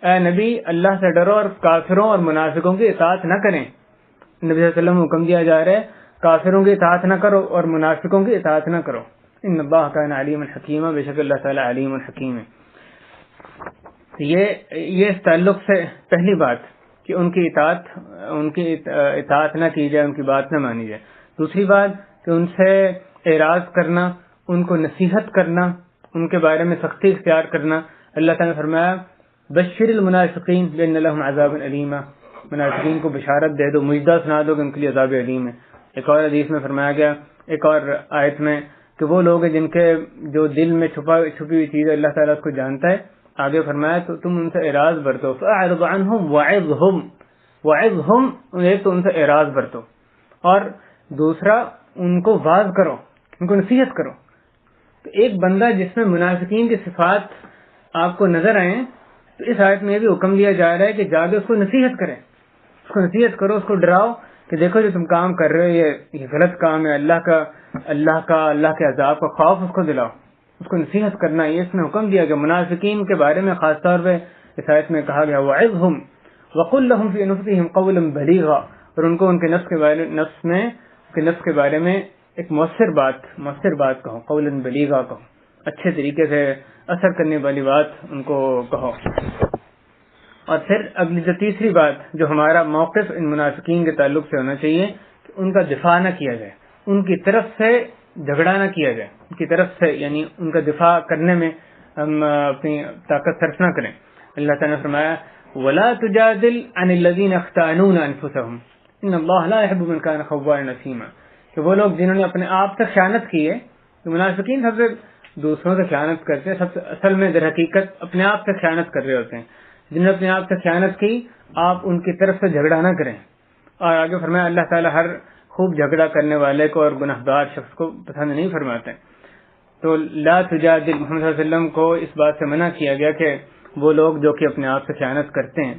اے نبی اللہ سے ڈرو اور کافروں اور منافقوں کی اطاعت نہ کریں۔ نبی صلی اللہ علیہ وسلم کو حکم دیا جا رہا ہے کافروں کی اطاعت نہ کرو اور منافقوں کی اطاعت نہ کرو۔ ان اللہ کان علیما حکیما، بے شک اللہ تعالیٰ علیم الحکیم ہے۔ یہ اس تعلق سے پہلی بات کہ ان کی اطاعت نہ کی جائے، ان کی بات نہ مانی جائے۔ دوسری بات کہ ان سے اعراض کرنا، ان کو نصیحت کرنا، ان کے بارے میں سختی اختیار کرنا۔ اللہ تعالیٰ نے فرمایا بشر المنافقین بان لهم عذاب علیما، منافقین کو بشارت دے دو، مجدہ سنا دو کہ ان کے لیے عذاب علیم ہے۔ ایک اور حدیث میں فرمایا گیا، ایک اور آیت میں، کہ وہ لوگ ہیں جن کے جو دل میں چھپی ہوئی چیز اللہ تعالیٰ اس کو جانتا ہے۔ آگے فرمایا تو تم ان سے اعراض برتو، فاعرض عنہم وعظہم، ایک تو ان سے اعراض برتو اور دوسرا ان کو واعظ کرو، ان کو نصیحت کرو۔ تو ایک بندہ جس میں منافقین کی صفات آپ کو نظر آئیں تو اس آیت میں بھی حکم دیا جا رہا ہے کہ جا کے اس کو نصیحت کریں، اس کو نصیحت کرو، اس کو ڈراؤ کہ دیکھو جو تم کام کر رہے ہو یہ غلط کام ہے، اللہ کے عذاب کا خوف اس کو دلاؤ، اس کو نصیحت کرنا۔ یہ اس میں حکم دیا گیا منافقین کے بارے میں، خاص طور پہ اس آیت میں کہا گیا وعظہم وقل لهم فی انفسہم قولا بلیغا، اور ان کو ان کے نفس کے بارے میں ایک مؤثر بات کہو، قولا بلیغا کہو، اچھے طریقے سے اثر کرنے والی بات ان کو کہو۔ اور پھر اگلی جو تیسری بات جو ہمارا موقف ان منافقین کے تعلق سے ہونا چاہیے کہ ان کا دفاع نہ کیا جائے، ان کی طرف سے جھگڑا نہ کیا جائے، ان کی طرف سے یعنی ان کا دفاع کرنے میں ہم اپنی طاقت صرف نہ کریں۔ اللہ تعالیٰ نے فرمایا ولا تجادل عن الذین یختانون انفسهم ان اللہ لا يحب من کان خوانا نثیما، کہ وہ لوگ جنہوں نے اپنے آپ سے خیانت کی ہے، تو منافقین سب سے دوسروں سے خیانت کرتے ہیں، سب سے اصل میں در حقیقت اپنے آپ سے خیانت کر رہے ہوتے ہیں۔ جنہوں نے اپنے آپ سے خیانت کی آپ ان کی طرف سے جھگڑا نہ کریں۔ اور آگے فرمایا اللہ تعالیٰ ہر خوب جھگڑا کرنے والے کو اور گناہگار شخص کو پسند نہیں فرماتے۔ تو لا تجادل، محمد صلی اللہ علیہ وسلم کو اس بات سے منع کیا گیا کہ وہ لوگ جو کہ اپنے آپ سے خیانت کرتے ہیں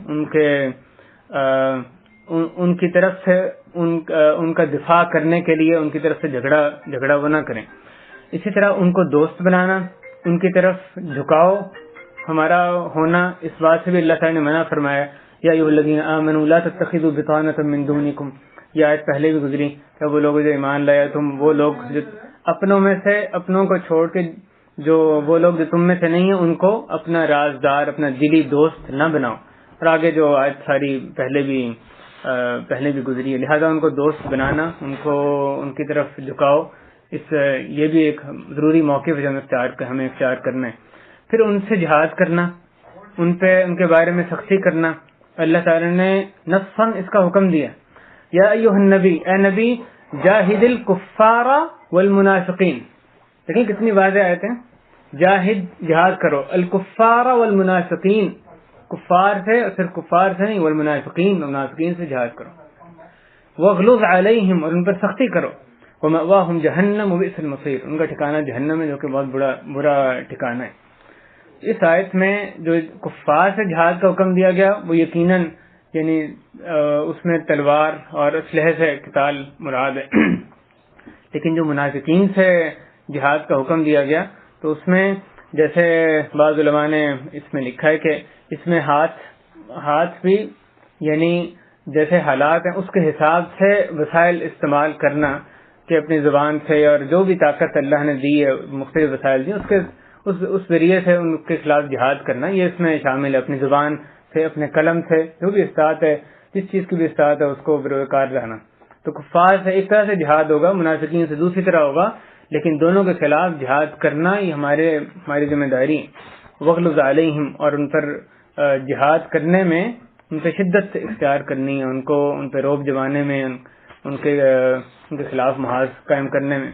ان کی طرف سے ان کا دفاع کرنے کے لیے ان کی طرف سے جھگڑا وہ نہ کریں. اسی طرح ان کو دوست بنانا، ان کی طرف جھکاؤ ہمارا ہونا، اس بات سے بھی اللہ تعالیٰ نے منع فرمایا، یا ایھا الذین آمنوا لا تتخذوا بطانۃ من دونکم. یہ آیت پہلے بھی گزری کہ وہ لوگ جو ایمان لائے، تم وہ لوگ جو اپنوں میں سے اپنوں کو چھوڑ کے جو وہ لوگ جو تم میں سے نہیں ہیں ان کو اپنا رازدار، اپنا دلی دوست نہ بناؤ. اور آگے جو آیت ساری پہلے بھی گزری ہے. لہذا ان کو دوست بنانا، ان کی طرف جھکاؤ، یہ بھی ایک ضروری موقف ہے ہمیں اختیار کرنا ہے. پھر ان سے جہاد کرنا، ان کے بارے میں سختی کرنا. اللہ تعالی نے نصاً اس کا حکم دیا، یا ایھا النبی، اے نبی، جاہد الکفار والمنافقین. دیکھیں کتنی واضح آیت ہیں. جہاد کرو الکفار والمنافقین، کفار سے، اور صرف کفار سے نہیں، والمنافقین، منافقین سے جہاد کرو. واغلظ علیہم، اور ان پر سختی کرو. ومأواہم جہنم وبئس المصیر، ان کا ٹھکانہ جہنم ہے جو کہ بہت برا ٹھکانہ ہے. اس آیت میں جو کفار سے جہاد کا حکم دیا گیا وہ یقیناً یعنی اس میں تلوار اور اسلحے سے قتال مراد ہے. لیکن جو منافقین سے جہاد کا حکم دیا گیا تو اس میں جیسے بعض علماء نے اس میں لکھا ہے کہ اس میں ہاتھ بھی یعنی جیسے حالات ہیں اس کے حساب سے وسائل استعمال کرنا، کہ اپنی زبان سے اور جو بھی طاقت اللہ نے دی ہے، مختلف وسائل دی، اس ذریعے سے ان کے خلاف جہاد کرنا، یہ اس میں شامل ہے. اپنی زبان سے، اپنے قلم سے، جو بھی استطاعت ہے، جس چیز کی بھی استطاعت ہے اس کو بروکار لانا. تو کفار سے ایک طرح سے جہاد ہوگا، منافقین سے دوسری طرح ہوگا، لیکن دونوں کے خلاف جہاد کرنا یہ ہماری ذمہ داری. وغلظ علیہم، اور ان پر جہاد کرنے میں ان پہ شدت اختیار کرنی ہے، ان پہ روب جمانے میں، ان کے خلاف محاذ قائم کرنے میں.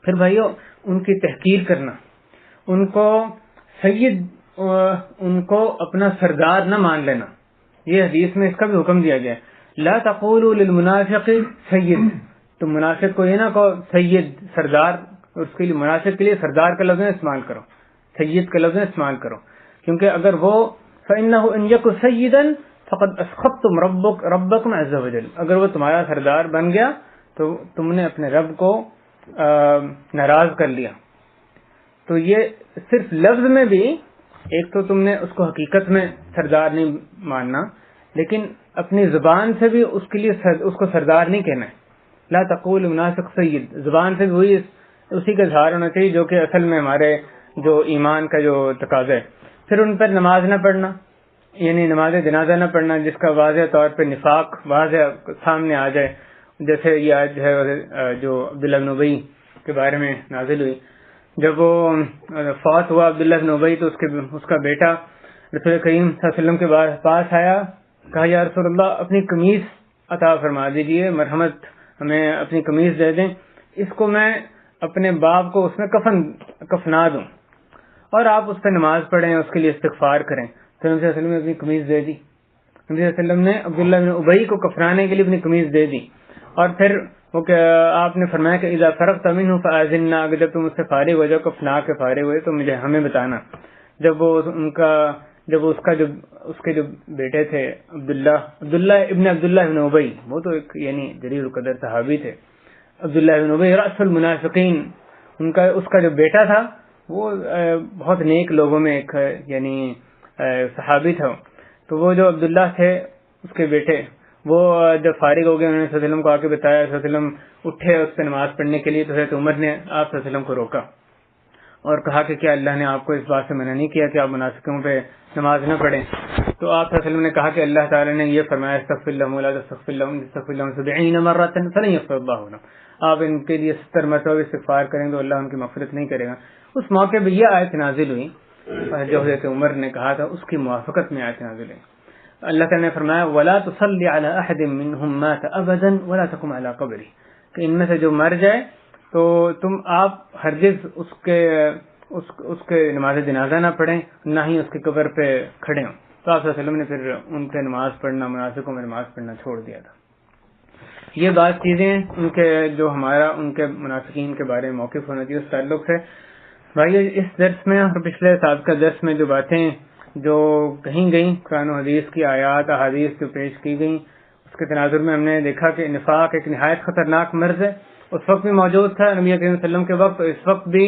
پھر بھائیو ان کی تحقیر کرنا، ان کو اپنا سردار نہ مان لینا. یہ حدیث میں اس کا بھی حکم دیا گیا ہے، لا تقولوا للمنافق سید. تم منافق کو یہ نہ کہو سید، سردار. اس کے لیے منافق کے لیے سردار کا لفظ استعمال کرو، سید کا لفظ استعمال کرو، کیونکہ اگر وہ فإنه إن يك سيدا فقد أسخطتم ربكم عز وجل، اگر وہ تمہارا سردار بن گیا تو تم نے اپنے رب کو ناراض کر لیا. تو یہ صرف لفظ میں بھی ایک تو تم نے اس کو حقیقت میں سردار نہیں ماننا، لیکن اپنی زبان سے بھی اس کو سردار نہیں کہنا ہے. لا تقول منافق سید، زبان سے بھی وہی اسی کا اظہار ہونا چاہیے جو کہ اصل میں ہمارے جو ایمان کا جو تقاضا ہے. پھر ان پر نماز نہ پڑھنا، یعنی نماز جنازہ نہ پڑھنا جس کا واضح طور پہ نفاق واضح سامنے آ جائے. جیسے یہ آج ہے جو عبداللہ بن ابی کے بارے میں نازل ہوئی، جب وہ فوت ہوا عبداللہ بن ابی تو اس کا بیٹا رسول کریم صلی اللہ علیہ وسلم کے پاس آیا، کہا یا رسول اللہ اپنی قمیص عطا فرما دیجئے، مرحمت ہمیں اپنی قمیص دے دیں، اس کو میں اپنے باپ کو اس میں کفنا دوں اور آپ اس پہ نماز پڑھیں، اس کے لیے استغفار کریں. تو نبی صلی اللہ علیہ وسلم نے اپنی قمیص دے دی. نبی صلی اللہ علیہ وسلم نے عبداللہ بن ابی کو کفنانے کے لیے اپنی قمیص دے دی. اور پھر آپ نے فرمایا کہ اذا فرغت منہ فاذننا، اگر جب تم اس سے فارغ ہو جاؤ، کفنا کے فارغ ہوئے تو ہمیں بتانا. جب اس کے جو بیٹے تھے عبداللہ ابن ابی، وہ تو ایک یعنی جلیل القدر صحابی تھے. عبداللہ ابن ابی رأس المنافقین، اس کا جو بیٹا تھا وہ بہت نیک لوگوں میں ایک یعنی صحابی تھا. تو وہ جو عبداللہ تھے اس کے بیٹے، وہ جب فارغ ہو گئے انہوں نے صلی اللہ علیہ وسلم کو آ کے بتایا. صلی اللہ علیہ وسلم اٹھے اس پہ نماز پڑھنے کے لیے، تو حضرت عمر نے آپ صلی اللہ علیہ وسلم کو روکا اور کہا کہ کیا اللہ نے آپ کو اس بات سے منع نہیں کیا کہ آپ منافقوں پہ نماز نہ پڑھیں؟ تو آپ صلی اللہ علیہ وسلم نے کہا کہ اللہ تعالیٰ نے یہ فرمایا استغفر لهم ولا تستغفر لهم استغفر لهم 70 مرة فلن يغفر الله لهم، آپ ان کے لیے 70 مرتبہ استغفار کریں تو اللہ ان کی مغفرت نہیں کرے گا. اس موقع پہ یہ آیت نازل ہوئی جو حضرت عمر نے کہا تھا، اس کی موافقت میں آیت نازل ہوئی. اللہ تعالیٰ نے فرمایا ولا تصلی علی احد منهم مات ابدا ولا تقم علی قبره، کہ ان میں سے جو مر جائے تو تم آپ ہرگز اس کے نماز جنازہ نہ پڑھیں، نہ ہی اس کی قبر پہ کھڑے ہوں. تو آپ صلی اللہ علیہ وسلم نے پھر ان کے نماز پڑھنا، منافقوں میں نماز پڑھنا چھوڑ دیا تھا. یہ بات چیزیں ان کے جو ہمارا ان کے منافقین کے بارے میں موقف ہونا چاہیے اس تعلق سے. بھائی اس درس میں اور پچھلے سابقہ درس میں جو باتیں جو کہیں گئیں، قرآن و حدیث کی آیات احادیث جو پیش کی گئیں، اس کے تناظر میں ہم نے دیکھا کہ نفاق ایک نہایت خطرناک مرض ہے. اس وقت بھی موجود تھا نبی کریم صلی اللہ علیہ وسلم کے وقت، اس وقت بھی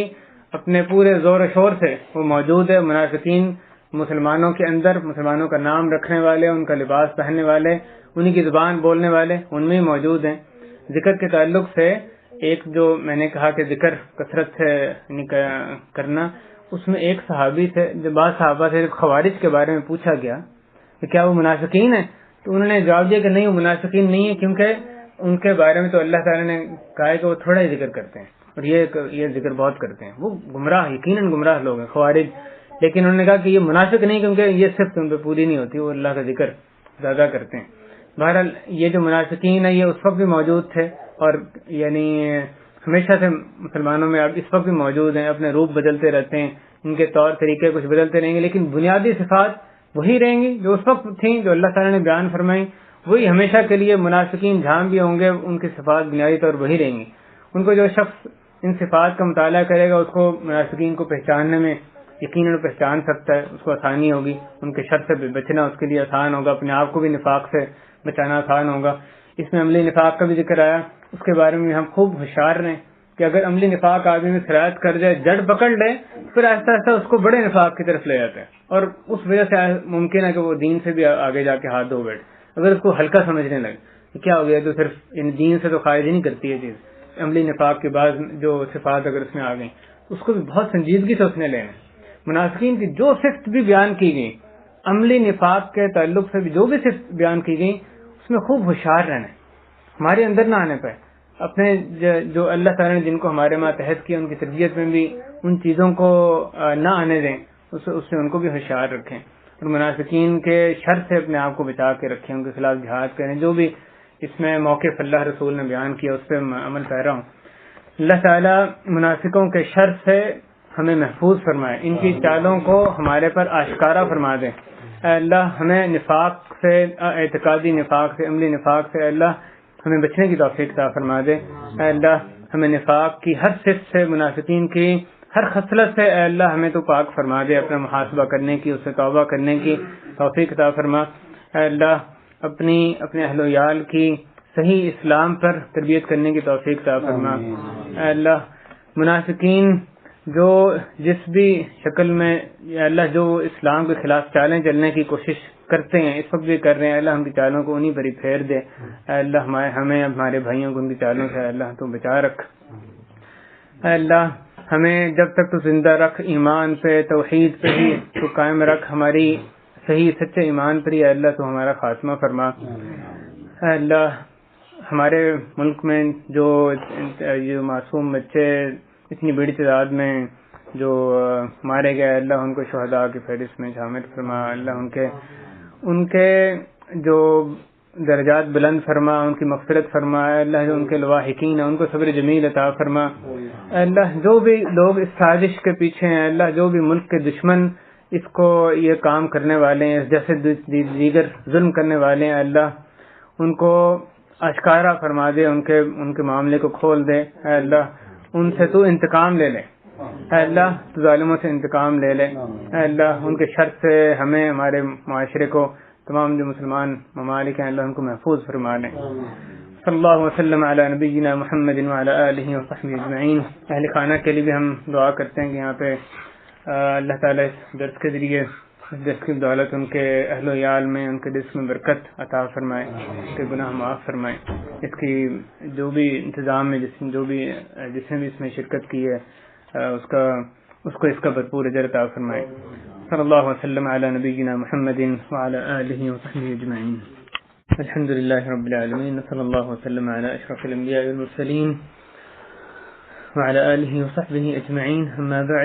اپنے پورے زور و شور سے وہ موجود ہے. منافقین مسلمانوں کے اندر، مسلمانوں کا نام رکھنے والے، ان کا لباس پہننے والے، انہی کی زبان بولنے والے ان میں موجود ہیں. ذکر کے تعلق سے ایک جو میں نے کہا کہ ذکر کثرت سے کرنا، اس میں ایک صحابی تھے، جب بعض صحابہ سے خوارج کے بارے میں پوچھا گیا کہ کیا وہ منافقین ہیں، تو انہوں نے جواب دیا کہ نہیں، وہ منافقین نہیں ہیں، کیونکہ ان کے بارے میں تو اللہ تعالیٰ نے کہا ہے کہ وہ تھوڑا ہی ذکر کرتے ہیں اور یہ ذکر بہت کرتے ہیں. وہ گمراہ، یقیناً گمراہ لوگ ہیں خوارج. لیکن انہوں نے کہا کہ یہ منافق نہیں، کیونکہ یہ صرف ان پہ پوری نہیں ہوتی، وہ اللہ کا ذکر زیادہ کرتے ہیں. بہرحال یہ جو منافقین ہیں یہ اس وقت بھی موجود تھے، اور یعنی ہمیشہ سے مسلمانوں میں اب اس وقت بھی موجود ہیں. اپنے روپ بدلتے رہتے ہیں، ان کے طور طریقے کچھ بدلتے رہیں گے، لیکن بنیادی صفات وہی رہیں گی جو اس وقت تھیں، جو اللہ تعالیٰ نے بیان فرمائی، وہی ہمیشہ کے لیے. منافقین جہاں بھی ہوں گے ان کی صفات بنیادی طور وہی رہیں گی. ان کو جو شخص ان صفات کا مطالعہ کرے گا، اس کو منافقین کو پہچاننے میں یقیناً پہچان سکتا ہے، اس کو آسانی ہوگی. ان کے شر سے بچنا اس کے لیے آسان ہوگا، اپنے آپ کو بھی نفاق سے بچانا آسان ہوگا. اس میں عملی نفاق کا بھی ذکر آیا، اس کے بارے میں ہم خوب ہوشیار رہیں کہ اگر عملی نفاق آدمی میں سرایت کر جائے، جڑ پکڑ لے، پھر آہستہ آہستہ اس کو بڑے نفاق کی طرف لے جاتا ہے، اور اس وجہ سے ممکن ہے کہ وہ دین سے بھی آگے جا کے ہاتھ دھو بیٹھے. اگر اس کو ہلکا سمجھنے لگے کہ کیا ہو گیا، تو صرف ان دین سے تو خارج نہیں کرتی ہے چیز. عملی نفاق کے بعد جو صفات اگر اس میں آ گئیں، اس کو بھی بہت سنجیدگی سے اس نے لینا. منافقین کی جو صفت بھی بیان کی گئی، عملی نفاق کے تعلق سے بھی جو بھی صفت بیان کی گئی، اس میں خوب ہوشیار رہنا، ہمارے اندر نہ آنے پہ. اپنے جو اللہ تعالیٰ نے جن کو ہمارے ماتحت کیا، ان کی تربیت میں بھی ان چیزوں کو نہ آنے دیں، اس سے ان کو بھی ہوشیار رکھیں، اور منافقین کے شر سے اپنے آپ کو بچا کے رکھیں، ان کے خلاف جہاد کریں. جو بھی اس میں موقف اللہ رسول نے بیان کیا اس پہ عمل پیرا ہوں. اللہ تعالیٰ منافقوں کے شر سے ہمیں محفوظ فرمائے، ان کی چالوں کو ہمارے پر آشکارا فرما دے. اے اللہ ہمیں نفاق سے، اعتقادی نفاق سے، عملی نفاق سے اللہ ہمیں بچنے کی توفیق عطا فرما دے. اے اللہ ہمیں نفاق کی ہر صفت سے، منافقین کی ہر خصلت سے اے اللہ ہمیں تو پاک فرما دے. اپنا محاسبہ کرنے کی، اس سے توبہ کرنے کی توفیق عطا فرما. اے اللہ اپنے اہل و عیال کی صحیح اسلام پر تربیت کرنے کی توفیق عطا فرما. اے اللہ منافقین جو جس بھی شکل میں یا اللہ جو اسلام کے خلاف چالیں چلنے کی کوشش کرتے ہیں، اس وقت بھی کر رہے ہیں، اللہ ہم کی چالوں کو انہی پر ہی پھیر دے. اے اللہ ہمیں ہمارے بھائیوں کو ان کی چالوں سے اللہ تو بچا رکھ. اے اللہ ہمیں جب تک تو زندہ رکھ، ایمان پہ، توحید پہ ہی تو قائم رکھ، ہماری صحیح سچے ایمان پر ہی اے اللہ تو ہمارا خاتمہ فرما. اے اللہ ہمارے ملک میں جو معصوم بچے اتنی بڑی تعداد میں جو مارے گئے، اللہ ان کو شہداء کی فہرست میں شامل فرما. اللہ ان کے جو درجات بلند فرما، ان کی مغفرت فرما. اللہ جو ان کے لواحقین ہیں ان کو صبر جمیل عطا فرما. اللہ جو بھی لوگ اس سازش کے پیچھے ہیں، اللہ جو بھی ملک کے دشمن اس کو یہ کام کرنے والے ہیں، جیسے دیگر ظلم کرنے والے ہیں، اللہ ان کو اشکارا فرما دے، ان کے معاملے کو کھول دے. اے اللہ ان سے تو انتقام لے لے. اے اللہ تو ظالموں سے انتقام لے لے. اے اللہ ان کے شر سے ہمیں، ہمارے معاشرے کو، تمام جو مسلمان ممالک ہیں، اللہ ان کو محفوظ فرما لیں. صلی اللہ وسلم علی نبینا محمد وعلی آلہ وصحبہ اجمعین. اہل خانہ کے لیے بھی ہم دعا کرتے ہیں کہ یہاں پہ اللہ تعالیٰ اس درس کے ذریعے، اس درس کی بدولت ان کے اہل و عیال میں، ان کے رزق میں برکت عطا فرمائے، ان کے گناہ معاف فرمائے. اس کی جو بھی انتظام میں جس نے بھی اس میں شرکت کی ہے، اس کو اس کا بھرپور اجر عطا فرمائے. صلی اللہ وسلم علی نبینا محمد وعلی آلہ وصحبہ اجمعین. الحمد للہ رب العالمین، صلی اللہ وسلم علی اشرف الانبیاء والمرسلین وعلی آلہ وصحبہ اجمعین. اما بعد